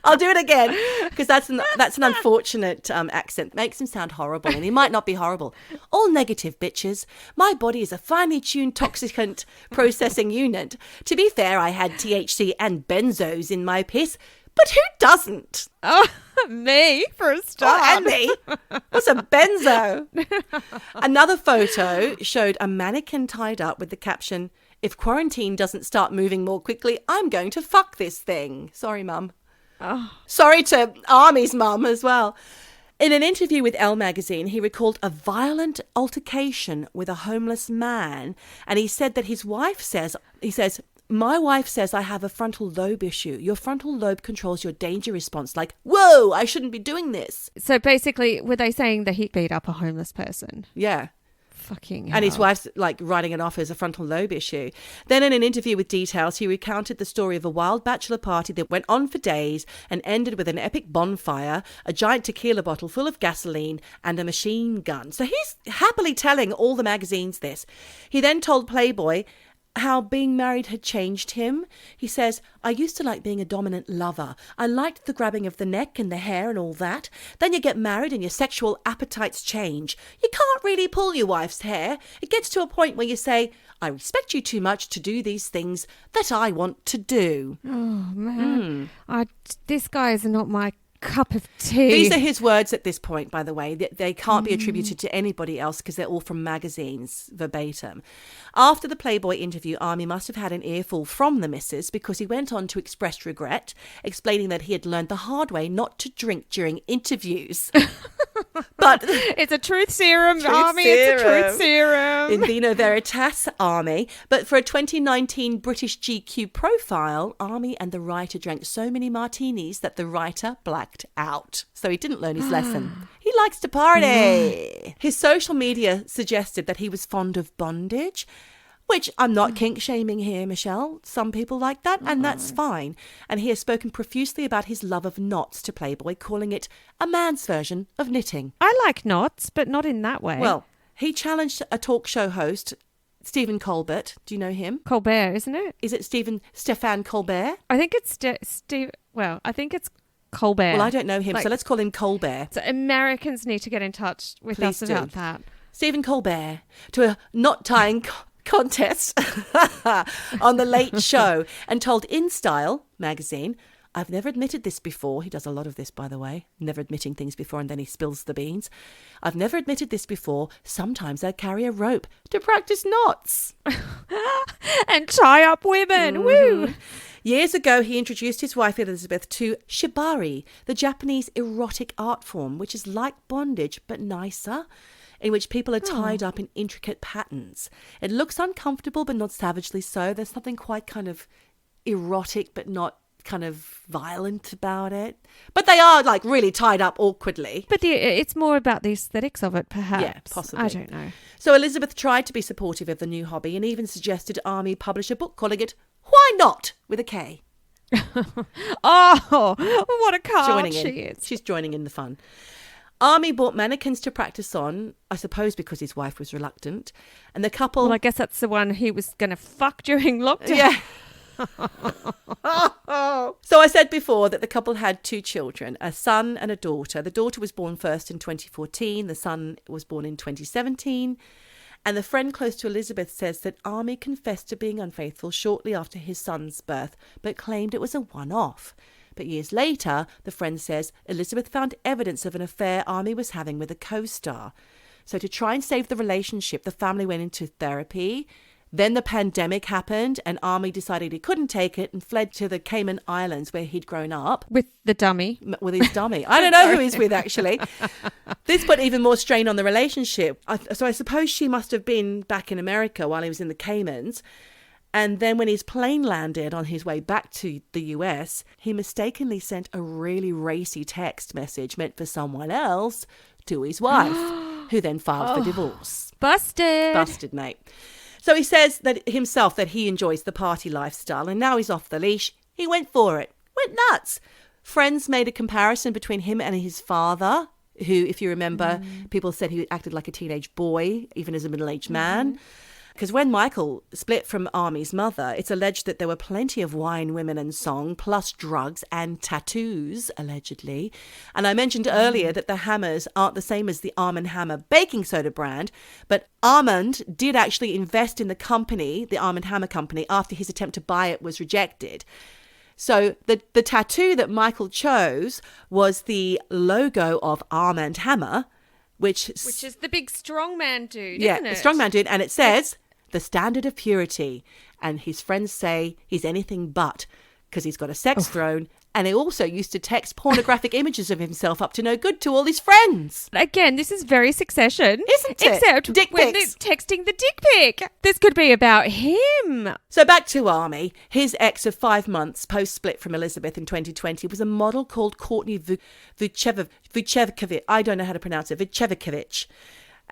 Speaker 1: I'll do it again, because that's an unfortunate accent. Makes him sound horrible, and he might not be horrible. "All negative, bitches. My body is a finely tuned toxicant processing unit. To be fair, I had THC and benzos in my piss, but who doesn't?"
Speaker 3: Oh, me for a start.
Speaker 1: Oh, and me. What's a benzo? Another photo showed a mannequin tied up with the caption, "If quarantine doesn't start moving more quickly, I'm going to fuck this thing." Sorry, Mum.
Speaker 3: Oh.
Speaker 1: Sorry to Armie's mum as well. In an interview with Elle magazine, he recalled a violent altercation with a homeless man. And he said that his wife says, "My wife says I have a frontal lobe issue. Your frontal lobe controls your danger response. Like, whoa, I shouldn't be doing this."
Speaker 3: So basically, were they saying that he beat up a homeless person?
Speaker 1: Yeah.
Speaker 3: Fucking hell.
Speaker 1: And his wife's like writing it off as a frontal lobe issue. Then in an interview with Details, he recounted the story of a wild bachelor party that went on for days and ended with an epic bonfire, a giant tequila bottle full of gasoline, and a machine gun. So he's happily telling all the magazines this. He then told Playboy how being married had changed him. He says, "I used to like being a dominant lover. I liked the grabbing of the neck and the hair and all that. Then you get married and your sexual appetites change. You can't really pull your wife's hair. It gets to a point where you say, I respect you too much to do these things that I want to do."
Speaker 3: Oh, man. This guy is not my cup of tea.
Speaker 1: These are his words at this point, by the way. They can't be attributed to anybody else because they're all from magazines, verbatim. After the Playboy interview, Armie must have had an earful from the missus, because he went on to express regret, explaining that he had learned the hard way not to drink during interviews. But
Speaker 3: it's a truth serum, Armie. It's a truth serum.
Speaker 1: In vino veritas, Armie. But for a 2019 British GQ profile, Armie and the writer drank so many martinis that the writer blacked out. So he didn't learn his lesson. He likes to party. His social media suggested that he was fond of bondage, which I'm not kink shaming here, Michelle. Some people like that, and that's fine. And he has spoken profusely about his love of knots to Playboy, calling it a man's version of knitting.
Speaker 3: I like knots, but not in that way.
Speaker 1: Well, he challenged a talk show host, Stephen Colbert. Do you know him?
Speaker 3: Colbert, isn't it?
Speaker 1: Is it Stefan Colbert?
Speaker 3: I think it's Steve. Well, I think it's Colbert.
Speaker 1: Well, I don't know him, so let's call him Colbert.
Speaker 3: So Americans need to get in touch with
Speaker 1: Please
Speaker 3: us
Speaker 1: do.
Speaker 3: about that.
Speaker 1: Stephen Colbert to a knot tying contest on The Late Show, and told InStyle magazine, "I've never admitted this before." He does a lot of this, by the way, never admitting things before, and then he spills the beans. "I've never admitted this before. Sometimes I carry a rope to practice knots."
Speaker 3: And tie up women. Woo!
Speaker 1: Years ago, he introduced his wife Elizabeth to shibari, the Japanese erotic art form, which is like bondage but nicer, in which people are tied up in intricate patterns. It looks uncomfortable but not savagely so. There's something quite kind of erotic but not kind of violent about it. But they are like really tied up awkwardly.
Speaker 3: But it's more about the aesthetics of it, perhaps.
Speaker 1: Yeah, possibly.
Speaker 3: I don't know.
Speaker 1: So Elizabeth tried to be supportive of the new hobby and even suggested Armie publish a book calling it Why Not? With a K.
Speaker 3: Oh, what a card
Speaker 1: Joining
Speaker 3: she
Speaker 1: in.
Speaker 3: is.
Speaker 1: She's joining in the fun. Armie bought mannequins to practice on, I suppose because his wife was reluctant. And the couple...
Speaker 3: Well, I guess that's the one he was going to fuck during lockdown.
Speaker 1: Yeah. So I said before that the couple had 2 children, a son and a daughter. The daughter was born first in 2014. The son was born in 2017. And the friend close to Elizabeth says that Armie confessed to being unfaithful shortly after his son's birth, but claimed it was a one-off. But years later, the friend says Elizabeth found evidence of an affair Armie was having with a co-star. So to try and save the relationship, the family went into therapy. Then the pandemic happened and Armie decided he couldn't take it and fled to the Cayman Islands where he'd grown up.
Speaker 3: With the dummy.
Speaker 1: With his dummy. I don't know who he's with, actually. This put even more strain on the relationship. So I suppose she must have been back in America while he was in the Caymans. And then when his plane landed on his way back to the US, he mistakenly sent a really racy text message meant for someone else to his wife, who then filed for divorce.
Speaker 3: Busted,
Speaker 1: mate. So he says that himself that he enjoys the party lifestyle, and now he's off the leash. He went for it. Went nuts. Friends made a comparison between him and his father, who, if you remember, people said he acted like a teenage boy, even as a middle-aged man. Because when Michael split from Armie's mother, it's alleged that there were plenty of wine, women and song, plus drugs and tattoos, allegedly. And I mentioned earlier that the Hammers aren't the same as the Armie Hammer baking soda brand, but Armand did actually invest in the company, the Armie Hammer company, after his attempt to buy it was rejected. So the tattoo that Michael chose was the logo of Armie Hammer, which
Speaker 3: is the big strongman dude,
Speaker 1: yeah,
Speaker 3: isn't it?
Speaker 1: the strongman dude. And it says, the standard of purity. And his friends say he's anything but, because he's got a sex throne. And he also used to text pornographic images of himself up to no good to all his friends.
Speaker 3: Again, this is very Succession.
Speaker 1: Isn't it?
Speaker 3: Except
Speaker 1: Dick
Speaker 3: when
Speaker 1: pics.
Speaker 3: they're texting the dick pic. This could be about him.
Speaker 1: So back to Armie. His ex of 5 months post-split from Elizabeth in 2020 was a model called Courtney Vucevic. I don't know how to pronounce it. Vucevic.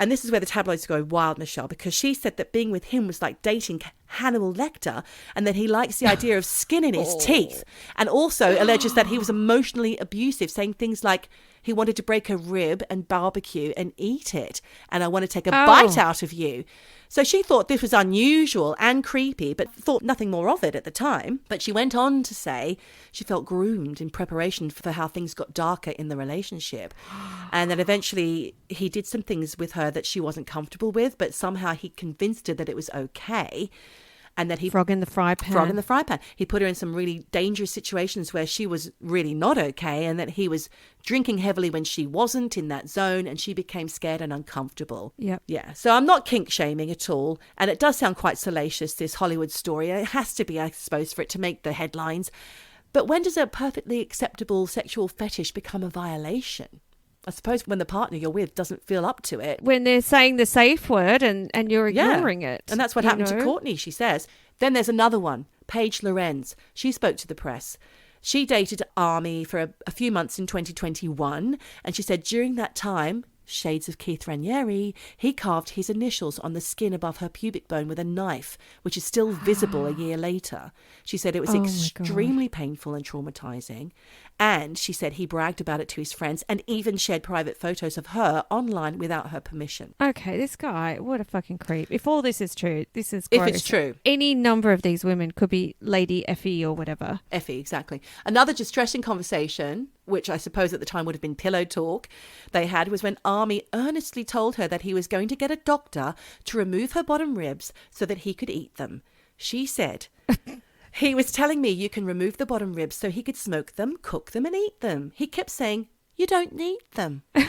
Speaker 1: And this is where the tabloids go wild, Michelle, because she said that being with him was like dating Hannibal Lecter, and that he likes the idea of skin in his teeth. And also alleges that he was emotionally abusive, saying things like, he wanted to break a rib and barbecue and eat it, and I want to take a bite out of you. So she thought this was unusual and creepy, but thought nothing more of it at the time. But she went on to say she felt groomed in preparation for how things got darker in the relationship. And that eventually he did some things with her that she wasn't comfortable with, but somehow he convinced her that it was okay. And that he
Speaker 3: Frog in the fry pan.
Speaker 1: Frog in the fry pan. He put her in some really dangerous situations where she was really not okay, and that he was drinking heavily when she wasn't in that zone, and she became scared and uncomfortable.
Speaker 3: Yep.
Speaker 1: Yeah. So I'm not kink shaming at all. And it does sound quite salacious, this Hollywood story. It has to be, I suppose, for it to make the headlines. But when does a perfectly acceptable sexual fetish become a violation? I suppose when the partner you're with doesn't feel up to it.
Speaker 3: When they're saying the safe word and you're ignoring it.
Speaker 1: And that's what happened to Courtney, she says. Then there's another one, Paige Lorenz. She spoke to the press. She dated Armie for a few months in 2021. And she said during that time, shades of Keith Raniere, he carved his initials on the skin above her pubic bone with a knife, which is still visible a year later. She said it was extremely painful and traumatizing. And she said he bragged about it to his friends and even shared private photos of her online without her permission.
Speaker 3: Okay, this guy, what a fucking creep. If all this is true, this is gross.
Speaker 1: If it's true.
Speaker 3: Any number of these women could be Lady Effie or whatever.
Speaker 1: Effie, exactly. Another distressing conversation, which I suppose at the time would have been pillow talk, they had was when Armie earnestly told her that he was going to get a doctor to remove her bottom ribs so that he could eat them. She said... He was telling me you can remove the bottom ribs so he could smoke them, cook them and eat them. He kept saying, you don't need them.
Speaker 3: You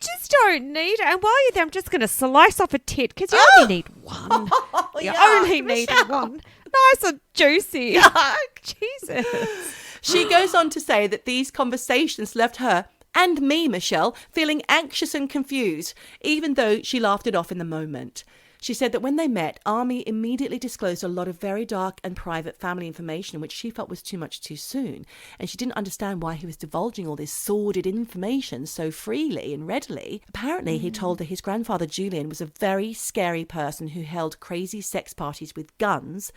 Speaker 3: just don't need it. And while you're there, I'm just going to slice off a tit because you only need one. You only need one. Nice and juicy. Jesus.
Speaker 1: She goes on to say that these conversations left her and me, Michelle, feeling anxious and confused, even though she laughed it off in the moment. She said that when they met, Armie immediately disclosed a lot of very dark and private family information, which she felt was too much too soon. And she didn't understand why he was divulging all this sordid information so freely and readily. Apparently, he told her his grandfather, Julian, was a very scary person who held crazy sex parties with guns.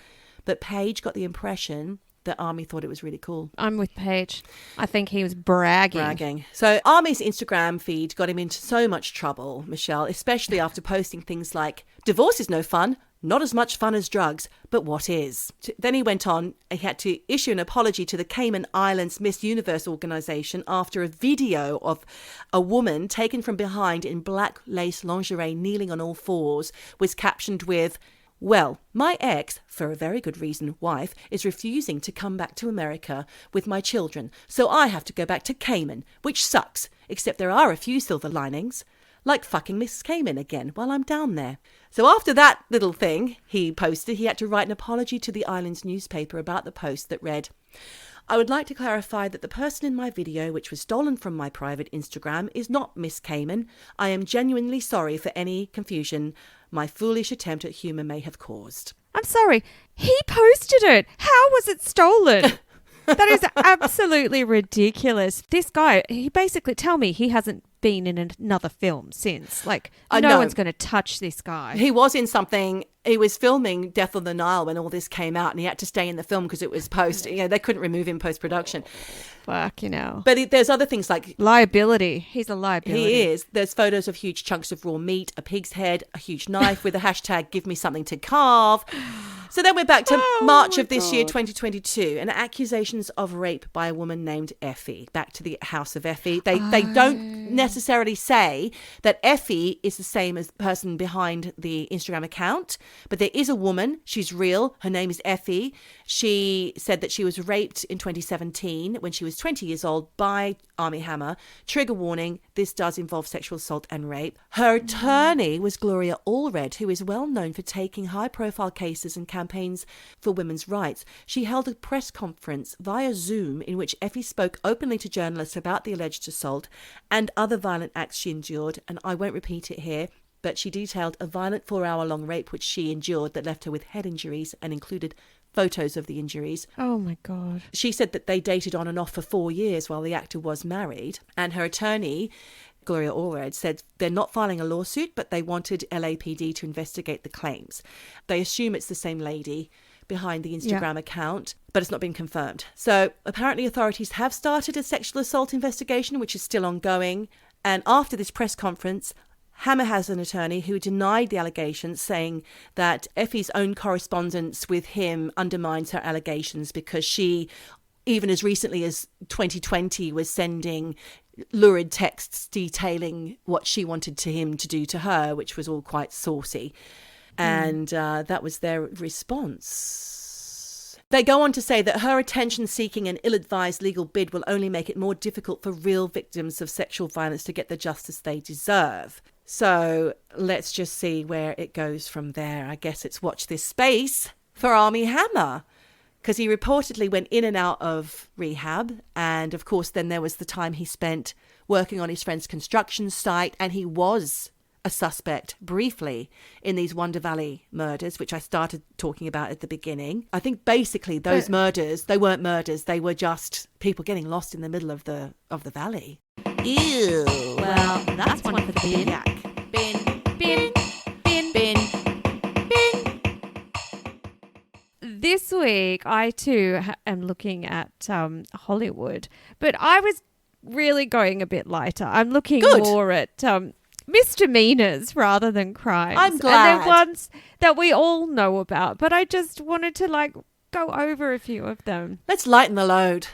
Speaker 1: But Paige got the impression that Armie thought it was really cool.
Speaker 3: I'm with Paige. I think he was bragging.
Speaker 1: So Armie's Instagram feed got him into so much trouble, Michelle, especially after posting things like, divorce is no fun, not as much fun as drugs, but what is? Then he went on, he had to issue an apology to the Cayman Islands Miss Universe organisation after a video of a woman taken from behind in black lace lingerie kneeling on all fours was captioned with, well, my ex, for a very good reason, wife, is refusing to come back to America with my children, so I have to go back to Cayman, which sucks, except there are a few silver linings, like fucking Miss Cayman again while I'm down there. So after that little thing he posted, he had to write an apology to the island's newspaper about the post that read, I would like to clarify that the person in my video, which was stolen from my private Instagram, is not Miss Cayman. I am genuinely sorry for any confusion my foolish attempt at humour may have caused.
Speaker 3: I'm sorry. He posted it. How was it stolen? That is absolutely ridiculous. This guy, he basically, tell me he hasn't been in another film since. Like, no one's going to touch this guy.
Speaker 1: He was in something. He was filming Death on the Nile when all this came out, and he had to stay in the film because it was they couldn't remove him post-production.
Speaker 3: Fuck, you know.
Speaker 1: But there's other things like...
Speaker 3: Liability. He's a liability.
Speaker 1: He is. There's photos of huge chunks of raw meat, a pig's head, a huge knife with the hashtag give me something to carve. So then we're back to March of this year, 2022, and accusations of rape by a woman named Effie. Back to the house of Effie. They don't necessarily say that Effie is the same as the person behind the Instagram account, but there is a woman. She's real. Her name is Effie. She said that she was raped in 2017 when she was 20 years old by Armie Hammer. Trigger warning, this does involve sexual assault and rape. Her attorney was Gloria Allred, who is well known for taking high-profile cases and campaigns for women's rights. She held a press conference via Zoom in which Effie spoke openly to journalists about the alleged assault and other violent acts she endured, and I won't repeat it here, but she detailed a violent 4-hour-long rape which she endured that left her with head injuries and included photos of the injuries.
Speaker 3: Oh my God.
Speaker 1: She said that they dated on and off for 4 years while the actor was married, and her attorney, Gloria Allred, said they're not filing a lawsuit, but they wanted LAPD to investigate the claims. They assume it's the same lady behind the Instagram account, but it's not been confirmed. So apparently authorities have started a sexual assault investigation, which is still ongoing. And after this press conference, Hammer has an attorney who denied the allegations, saying that Effie's own correspondence with him undermines her allegations because she, even as recently as 2020, was sending lurid texts detailing what she wanted him to do to her, which was all quite saucy. And that was their response. They go on to say that her attention-seeking and ill-advised legal bid will only make it more difficult for real victims of sexual violence to get the justice they deserve. So let's just see where it goes from there. I guess it's watch this space for Armie Hammer, because he reportedly went in and out of rehab. And of course, then there was the time he spent working on his friend's construction site, and he was a suspect briefly in these Wonder Valley murders, which I started talking about at the beginning. I think basically those murders, they weren't murders, they were just people getting lost in the middle of the valley. Ew.
Speaker 2: Well, that's one for the bin.
Speaker 1: Yuck.
Speaker 3: Bin. This week, I too am looking at Hollywood, but I was really going a bit lighter. I'm looking more at misdemeanors rather than crimes.
Speaker 1: I'm glad.
Speaker 3: And they're ones that we all know about, but I just wanted to go over a few of them.
Speaker 1: Let's lighten the load.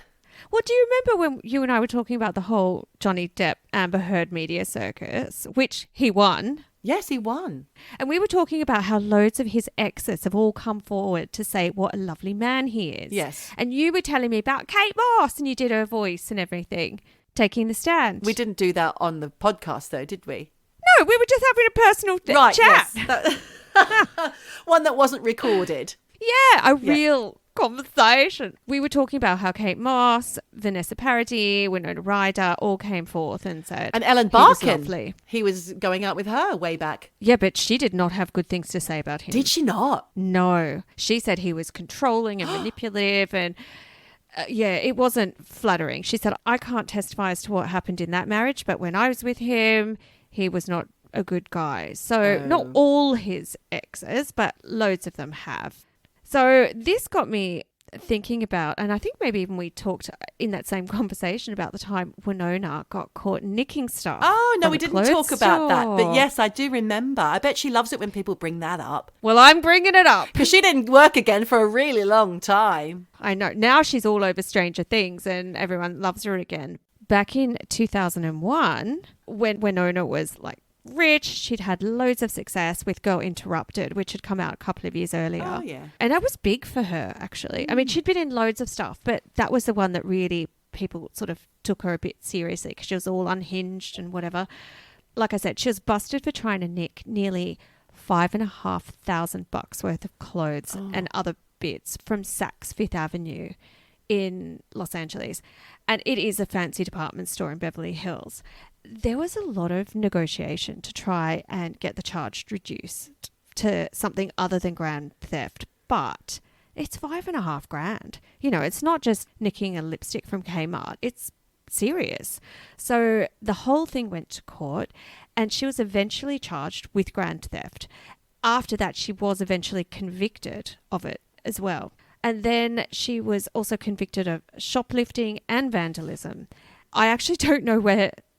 Speaker 3: Well, do you remember when you and I were talking about the whole Johnny Depp Amber Heard media circus, which he won?
Speaker 1: Yes, he won.
Speaker 3: And we were talking about how loads of his exes have all come forward to say what a lovely man he is.
Speaker 1: Yes.
Speaker 3: And you were telling me about Kate Moss, and you did her voice and everything, taking the stand.
Speaker 1: We didn't do that on the podcast, though, did we?
Speaker 3: No, we were just having a personal chat.
Speaker 1: Yes. One that wasn't recorded.
Speaker 3: Yeah, real conversation. We were talking about how Kate Moss, Vanessa Paradis, Winona Ryder all came forth and said,
Speaker 1: and Ellen Barkin, he was going out with her way back.
Speaker 3: Yeah, but she did not have good things to say about him.
Speaker 1: Did she not?
Speaker 3: No. She said he was controlling and manipulative, and it wasn't flattering. She said, I can't testify as to what happened in that marriage, but when I was with him, he was not a good guy. So not all his exes, but loads of them have. So this got me thinking about, and I think maybe even we talked in that same conversation about the time Winona got caught nicking stuff.
Speaker 1: Oh, no, we didn't talk about that.
Speaker 3: store.
Speaker 1: But yes, I do remember. I bet she loves it when people bring that up.
Speaker 3: Well, I'm bringing it up.
Speaker 1: Because she didn't work again for a really long time.
Speaker 3: I know. Now she's all over Stranger Things and everyone loves her again. Back in 2001, when Winona was rich, she'd had loads of success with Girl Interrupted, which had come out a couple of years earlier.
Speaker 1: Oh, yeah.
Speaker 3: And that was big for her, actually. I mean, she'd been in loads of stuff, but that was the one that really people sort of took her a bit seriously because she was all unhinged and whatever. Like I said, she was busted for trying to nick nearly $5,500 worth of clothes and other bits from Saks Fifth Avenue in Los Angeles. And it is a fancy department store in Beverly Hills. There was a lot of negotiation to try and get the charge reduced to something other than grand theft, but it's $5,500. You know, it's not just nicking a lipstick from Kmart. It's serious. So the whole thing went to court, and she was eventually charged with grand theft. After that, she was eventually convicted of it as well. And then she was also convicted of shoplifting and vandalism. I actually don't know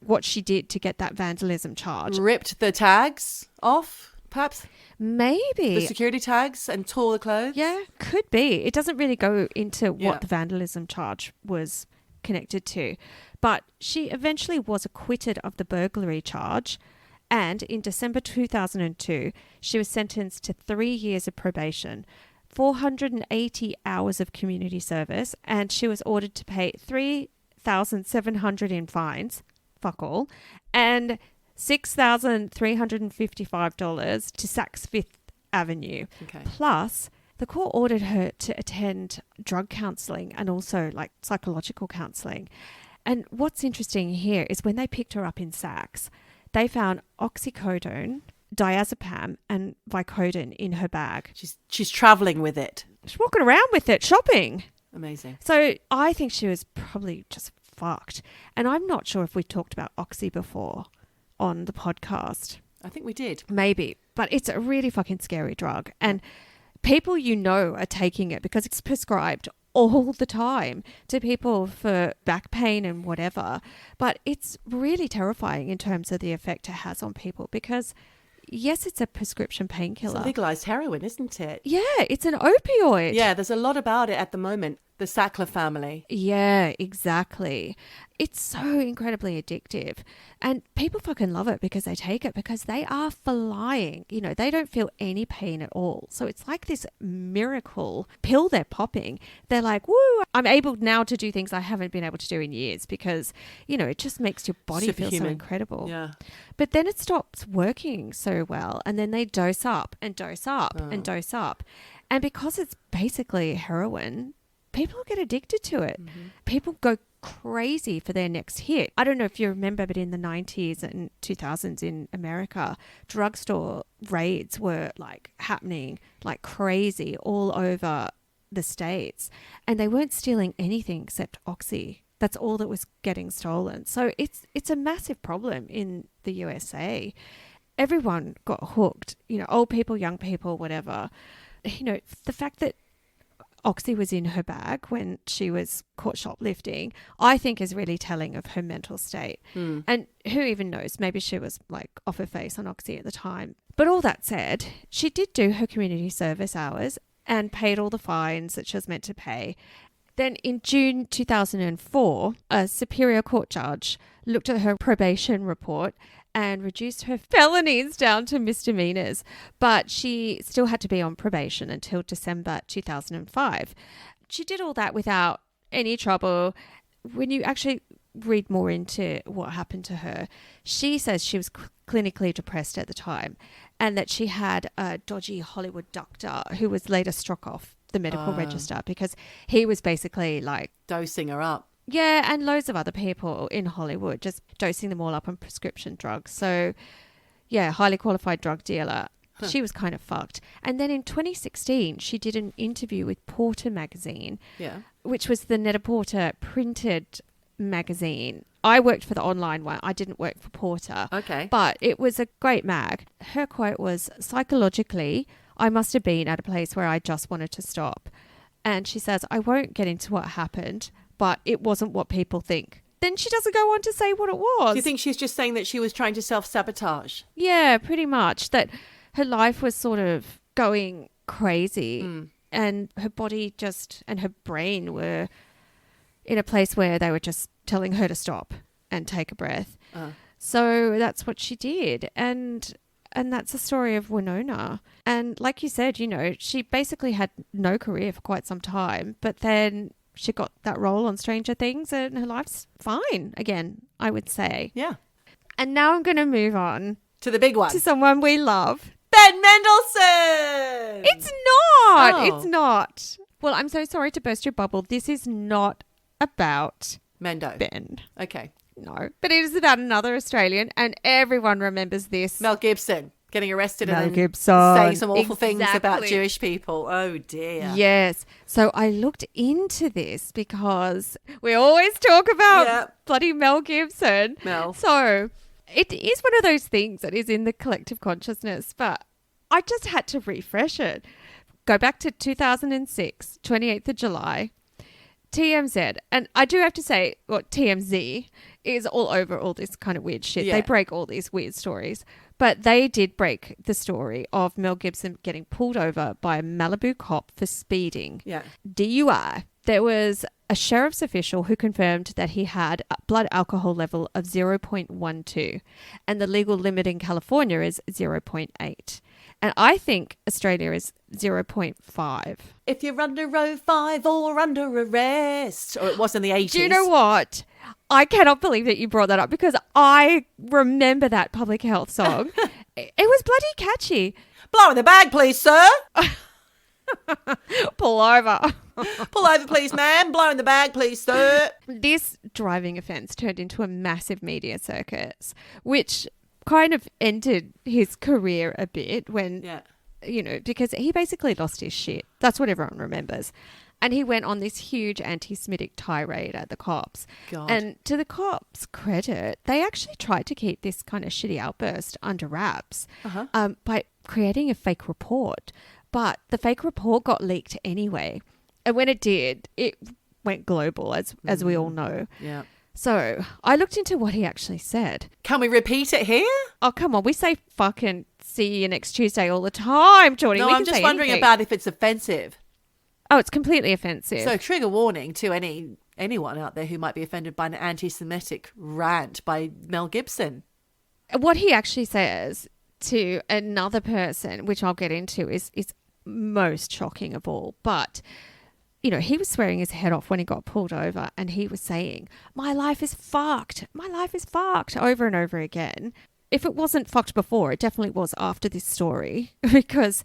Speaker 3: what she did to get that vandalism charge.
Speaker 1: Ripped the tags off, perhaps?
Speaker 3: Maybe.
Speaker 1: The security tags, and tore the clothes?
Speaker 3: Yeah, could be. It doesn't really go into what
Speaker 1: Yeah.
Speaker 3: the vandalism charge was connected to. But she eventually was acquitted of the burglary charge. And in December 2002, she was sentenced to 3 years of probation, 480 hours of community service, and she was ordered to pay $3,700 in fines, fuck all, and $6,355 to Saks Fifth Avenue.
Speaker 1: Okay.
Speaker 3: Plus, the court ordered her to attend drug counselling and also like psychological counselling. And what's interesting here is when they picked her up in Saks, they found oxycodone, diazepam, and Vicodin in her bag.
Speaker 1: She's travelling with it.
Speaker 3: She's walking around with it, shopping.
Speaker 1: Amazing.
Speaker 3: So I think she was probably just fucked. And I'm not sure if we talked about oxy before on the podcast.
Speaker 1: I think we did.
Speaker 3: Maybe. But it's a really fucking scary drug. And people you know are taking it because it's prescribed all the time to people for back pain and whatever. But it's really terrifying in terms of the effect it has on people because, yes, it's a prescription
Speaker 1: It's
Speaker 3: painkiller.
Speaker 1: a legalised heroin, isn't it?
Speaker 3: Yeah, it's an opioid.
Speaker 1: Yeah, there's a lot about it at the moment. The Sackler family.
Speaker 3: Yeah, exactly. It's so incredibly addictive. And people fucking love it because they take it because they are flying. You know, they don't feel any pain at all. So it's like this miracle pill they're popping. They're like, woo, I'm able now to do things I haven't been able to do in years because, you know, it just makes your body feel so
Speaker 1: Superhuman.
Speaker 3: incredible.
Speaker 1: Yeah.
Speaker 3: But then it stops working so well. And then they dose up and dose up and dose up. And because it's basically heroin, people get addicted to it.
Speaker 1: Mm-hmm.
Speaker 3: People go crazy for their next hit. I don't know if you remember, but in the 90s and 2000s in America, drugstore raids were like happening like crazy all over the States. And they weren't stealing anything except Oxy. That's all that was getting stolen. So it's a massive problem in the USA. Everyone got hooked, you know, old people, young people, whatever. You know, the fact that Oxy was in her bag when she was caught shoplifting, I think is really telling of her mental state. And who even knows, maybe she was like off her face on Oxy at the time. But all that said, she did do her community service hours and paid all the fines that she was meant to pay. Then in June 2004, a Superior Court judge looked at her probation report and reduced her felonies down to misdemeanors, but she still had to be on probation until December 2005. She did all that without any trouble. When you actually read more into what happened to her, she says she was clinically depressed at the time and that she had a dodgy Hollywood doctor who was later struck off the medical register because he was basically like
Speaker 1: Dosing her up.
Speaker 3: yeah, and loads of other people in Hollywood, just dosing them all up on prescription drugs. So, yeah, highly qualified drug dealer. She was kind of fucked. And then in 2016, she did an interview with Porter magazine,
Speaker 1: Yeah.
Speaker 3: which was the Net-a-Porter printed magazine. I worked for the online one. I didn't work for Porter.
Speaker 1: Okay.
Speaker 3: But it was a great mag. Her quote was, psychologically, I must have been at a place where I just wanted to stop. And she says, I won't get into what happened, but it wasn't what people think. Then she doesn't go on to say what it was.
Speaker 1: Do you think she's just saying that she was trying to self-sabotage?
Speaker 3: Yeah, pretty much. That her life was sort of going crazy and her body just and her brain were in a place where they were just telling her to stop and take a breath. So that's what she did. And that's the story of Winona. And like you said, you know, she basically had no career for quite some time, but then she got that role on Stranger Things and her life's fine again, I would say.
Speaker 1: Yeah.
Speaker 3: And now I'm going to move on
Speaker 1: To the big one.
Speaker 3: to someone we love.
Speaker 1: Ben Mendelsohn!
Speaker 3: It's not.
Speaker 1: Oh.
Speaker 3: It's not. Well, I'm so sorry to burst your bubble. This is not about
Speaker 1: Mendo.
Speaker 3: Ben.
Speaker 1: Okay.
Speaker 3: No. But it is about another Australian, and everyone remembers this.
Speaker 1: Mel Gibson. Getting arrested
Speaker 3: Mel
Speaker 1: and then
Speaker 3: Gibson.
Speaker 1: saying some awful things about
Speaker 3: Exactly.
Speaker 1: Jewish people. Oh, dear.
Speaker 3: Yes. So I looked into this because we always talk about bloody Mel Gibson.
Speaker 1: Mel.
Speaker 3: So it is one of those things that is in the collective consciousness, but I just had to refresh it. Go back to 2006, 28th of July. TMZ, and I do have to say, TMZ is all over all this kind of weird shit.
Speaker 1: Yeah.
Speaker 3: They break all these weird stories. But they did break the story of Mel Gibson getting pulled over by a Malibu cop for speeding.
Speaker 1: Yeah.
Speaker 3: DUI. There was a sheriff's official who confirmed that he had a blood alcohol level of 0.12, and the legal limit in California is 0.8. And I think Australia is 0.5.
Speaker 1: If you're under 05 or under arrest. Or it was in the 80s.
Speaker 3: Do you know what? I cannot believe that you brought that up because I remember that public health song. It was bloody catchy.
Speaker 1: Blow in the bag, please, sir.
Speaker 3: Pull over.
Speaker 1: Pull over, please, ma'am. Blow in the bag, please, sir.
Speaker 3: This driving offence turned into a massive media circus, which kind of ended his career a bit when, because he basically lost his shit. That's what everyone remembers. And he went on this huge anti-Semitic tirade at the cops.
Speaker 1: God.
Speaker 3: And to the cops' credit, they actually tried to keep this kind of shitty outburst under wraps by creating a fake report. But the fake report got leaked anyway. And when it did, it went global, as we all know.
Speaker 1: Yeah.
Speaker 3: So I looked into what he actually said.
Speaker 1: Can we repeat it here?
Speaker 3: Oh, come on. We say fucking see you next Tuesday all the time, Geordie.
Speaker 1: No,
Speaker 3: We
Speaker 1: I'm
Speaker 3: can
Speaker 1: just
Speaker 3: say
Speaker 1: wondering
Speaker 3: anything.
Speaker 1: about if it's offensive.
Speaker 3: Oh, it's completely offensive.
Speaker 1: So trigger warning to anyone out there who might be offended by an anti-Semitic rant by Mel Gibson.
Speaker 3: What he actually says to another person, which I'll get into, is most shocking of all. But, he was swearing his head off when he got pulled over, and he was saying, my life is fucked. My life is fucked, over and over again. If it wasn't fucked before, it definitely was after this story, because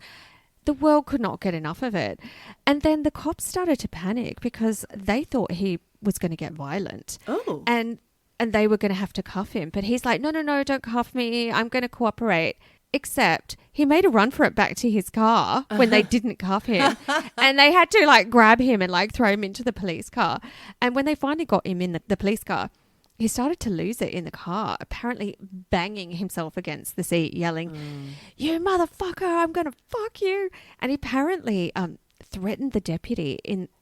Speaker 3: the world could not get enough of it. And then the cops started to panic because they thought he was going to get violent.
Speaker 1: Oh.
Speaker 3: And they were going to have to cuff him. But he's like, no, don't cuff me. I'm going to cooperate. Except he made a run for it back to his car when they didn't cuff him. And they had to grab him and throw him into the police car. And when they finally got him in the police car, he started to lose it in the car, apparently banging himself against the seat, yelling, you motherfucker, I'm going to fuck you. And he apparently threatened the deputy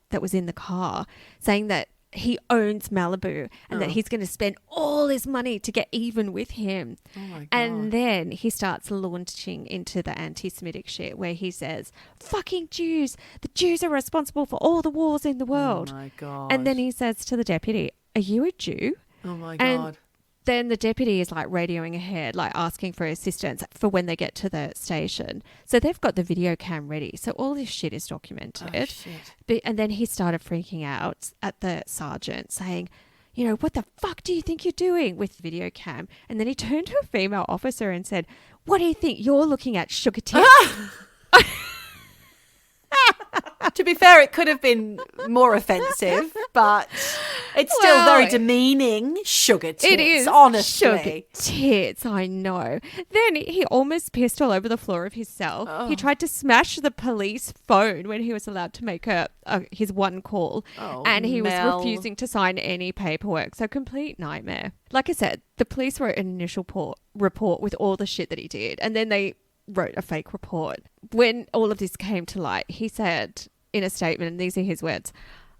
Speaker 3: that was in the car, saying that he owns Malibu and that he's going to spend all his money to get even with him.
Speaker 1: Oh my God.
Speaker 3: And then he starts launching into the anti-Semitic shit where he says, fucking Jews, the Jews are responsible for all the wars in the world.
Speaker 1: Oh my God.
Speaker 3: And then he says to the deputy, are you a Jew?
Speaker 1: Oh my
Speaker 3: And
Speaker 1: God.
Speaker 3: then the deputy is radioing ahead, asking for assistance for when they get to the station. So they've got the video cam ready. So all this shit is documented.
Speaker 1: Oh, shit.
Speaker 3: And then he started freaking out at the sergeant saying, what the fuck do you think you're doing with the video cam? And then he turned to a female officer and said, what do you think you're looking at, sugar tits?
Speaker 1: To be fair, it could have been more offensive, but it's still very demeaning. Sugar tits,
Speaker 3: It is
Speaker 1: honestly.
Speaker 3: sugar tits, I know. Then he almost pissed all over the floor of his cell.
Speaker 1: Oh.
Speaker 3: He tried to smash the police phone when he was allowed to make his one call.
Speaker 1: Oh,
Speaker 3: and he was
Speaker 1: Mel.
Speaker 3: refusing to sign any paperwork. So complete nightmare. Like I said, the police wrote an initial report with all the shit that he did. And then they wrote a fake report. When all of this came to light, he said in a statement, and these are his words,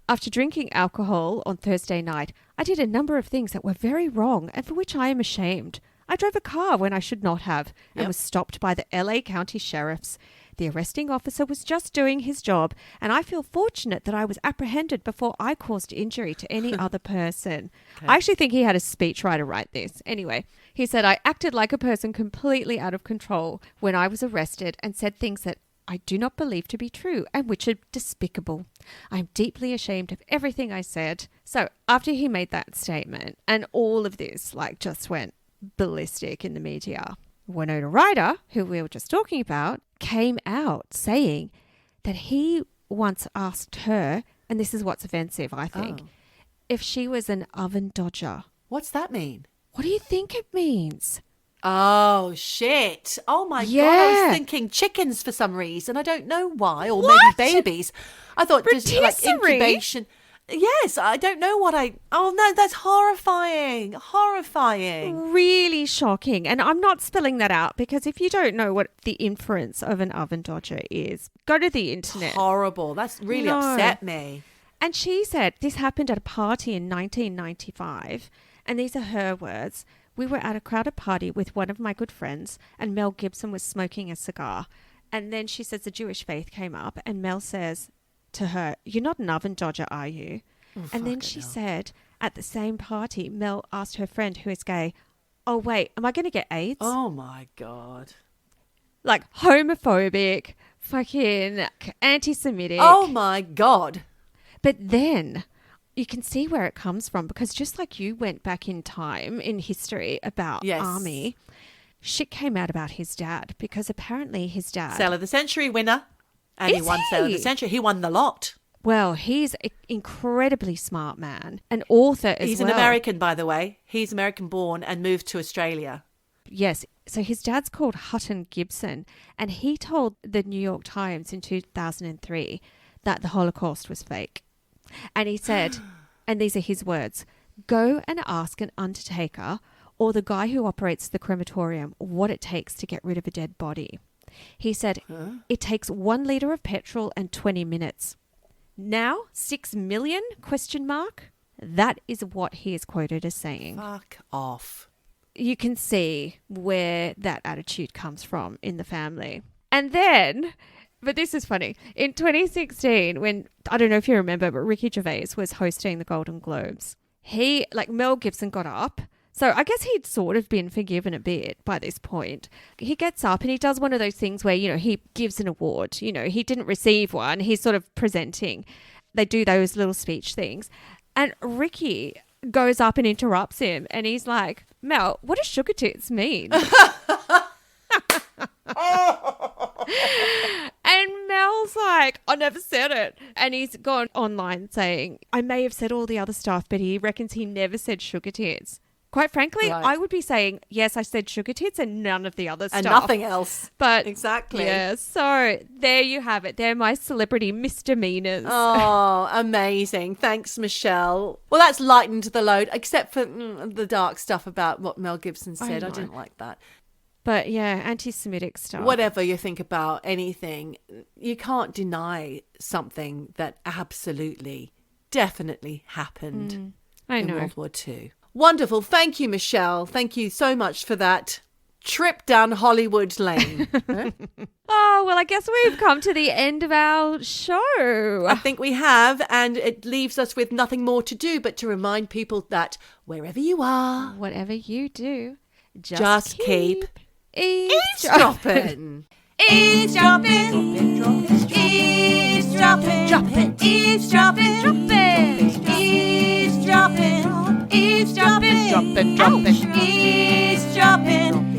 Speaker 3: after drinking alcohol on Thursday night, I did a number of things that were very wrong and for which I am ashamed. I drove a car when I should not have and was stopped by the LA County Sheriffs. The arresting officer was just doing his job, and I feel fortunate that I was apprehended before I caused injury to any other person.
Speaker 1: Okay.
Speaker 3: I actually think he had a speechwriter write this. Anyway, he said, I acted like a person completely out of control when I was arrested and said things that I do not believe to be true and which are despicable. I am deeply ashamed of everything I said. So after he made that statement and all of this just went ballistic in the media, Winona Ryder, who we were just talking about, came out saying that he once asked her, and this is what's offensive, I think, if she was an oven dodger.
Speaker 1: What's that mean?
Speaker 3: What do you think it means?
Speaker 1: Oh, shit. Oh, my God. I
Speaker 3: Yeah.
Speaker 1: was thinking chickens for some reason. I don't know why. Or maybe babies. I thought just like
Speaker 3: Rotisserie?
Speaker 1: incubation. Yes, I don't know what I... Oh, no, that's horrifying. Horrifying.
Speaker 3: Really shocking. And I'm not spelling that out because if you don't know what the inference of an oven dodger is, go to the internet.
Speaker 1: Horrible. That's really
Speaker 3: No.
Speaker 1: upset me.
Speaker 3: And she said this happened at a party in 1995. And these are her words. We were at a crowded party with one of my good friends and Mel Gibson was smoking a cigar. And then she says the Jewish faith came up and Mel says to her, "You're not an oven dodger, are you?" And then she said at the same party, Mel asked her friend who is gay, "Oh, wait, am I going to get AIDS?"
Speaker 1: Oh, my God.
Speaker 3: Like homophobic, fucking anti-Semitic.
Speaker 1: Oh, my God.
Speaker 3: But then you can see where it comes from because just like you went back in time in history about
Speaker 1: Yes.
Speaker 3: Armie, shit came out about his dad because apparently his dad...
Speaker 1: Sale of the Century winner. And he
Speaker 3: Is
Speaker 1: won Sale of the
Speaker 3: he?
Speaker 1: Century. He won the lot.
Speaker 3: Well, he's an incredibly smart man, an author as
Speaker 1: He's
Speaker 3: well.
Speaker 1: an American, by the way. He's American born and moved to Australia.
Speaker 3: Yes. So his dad's called Hutton Gibson, and he told the New York Times in 2003 that the Holocaust was fake. And he said, and these are his words, "Go and ask an undertaker or the guy who operates the crematorium what it takes to get rid of a dead body." He said, "It takes 1 liter of petrol and 20 minutes. Now, 6 million? Question mark. That is what he is quoted as saying.
Speaker 1: Fuck off.
Speaker 3: You can see where that attitude comes from in the family. And then, but this is funny, in 2016, when, I don't know if you remember, but Ricky Gervais was hosting the Golden Globes, Mel Gibson got up. So I guess he'd sort of been forgiven a bit by this point. He gets up and he does one of those things where, he gives an award. He didn't receive one. He's sort of presenting. They do those little speech things. And Ricky goes up and interrupts him. And he's like, "Mel, what does sugar tits mean?" And Mel's like, "I never said it." And he's gone online saying, "I may have said all the other stuff, but he reckons he never said sugar tits." Quite frankly,
Speaker 1: Right.
Speaker 3: I would be saying, yes, I said sugar tits and none of the other stuff.
Speaker 1: And nothing else.
Speaker 3: But
Speaker 1: Exactly.
Speaker 3: yeah, so there you have it. They're my celebrity misdemeanors.
Speaker 1: Oh, amazing. Thanks, Michelle. Well, that's lightened the load, except for the dark stuff about what Mel Gibson said. I
Speaker 3: know.
Speaker 1: didn't like that.
Speaker 3: But yeah, anti-Semitic stuff.
Speaker 1: Whatever you think about anything, you can't deny something that absolutely, definitely happened
Speaker 3: I
Speaker 1: in
Speaker 3: know.
Speaker 1: World War II. Wonderful. Thank you, Michelle. Thank you so much for that trip down Hollywood Lane.
Speaker 3: Oh, well, I guess we've come to the end of our show.
Speaker 1: I think we have, and it leaves us with nothing more to do but to remind people that wherever you are,
Speaker 3: Whatever you do,
Speaker 1: just keep
Speaker 3: eavesdropping.
Speaker 1: eavesdropping.
Speaker 2: Eavesdropping, dropping, eavesdropping, dropping, eavesdropping, eavesdropping,
Speaker 3: Dropping, dropping.
Speaker 2: eavesdropping,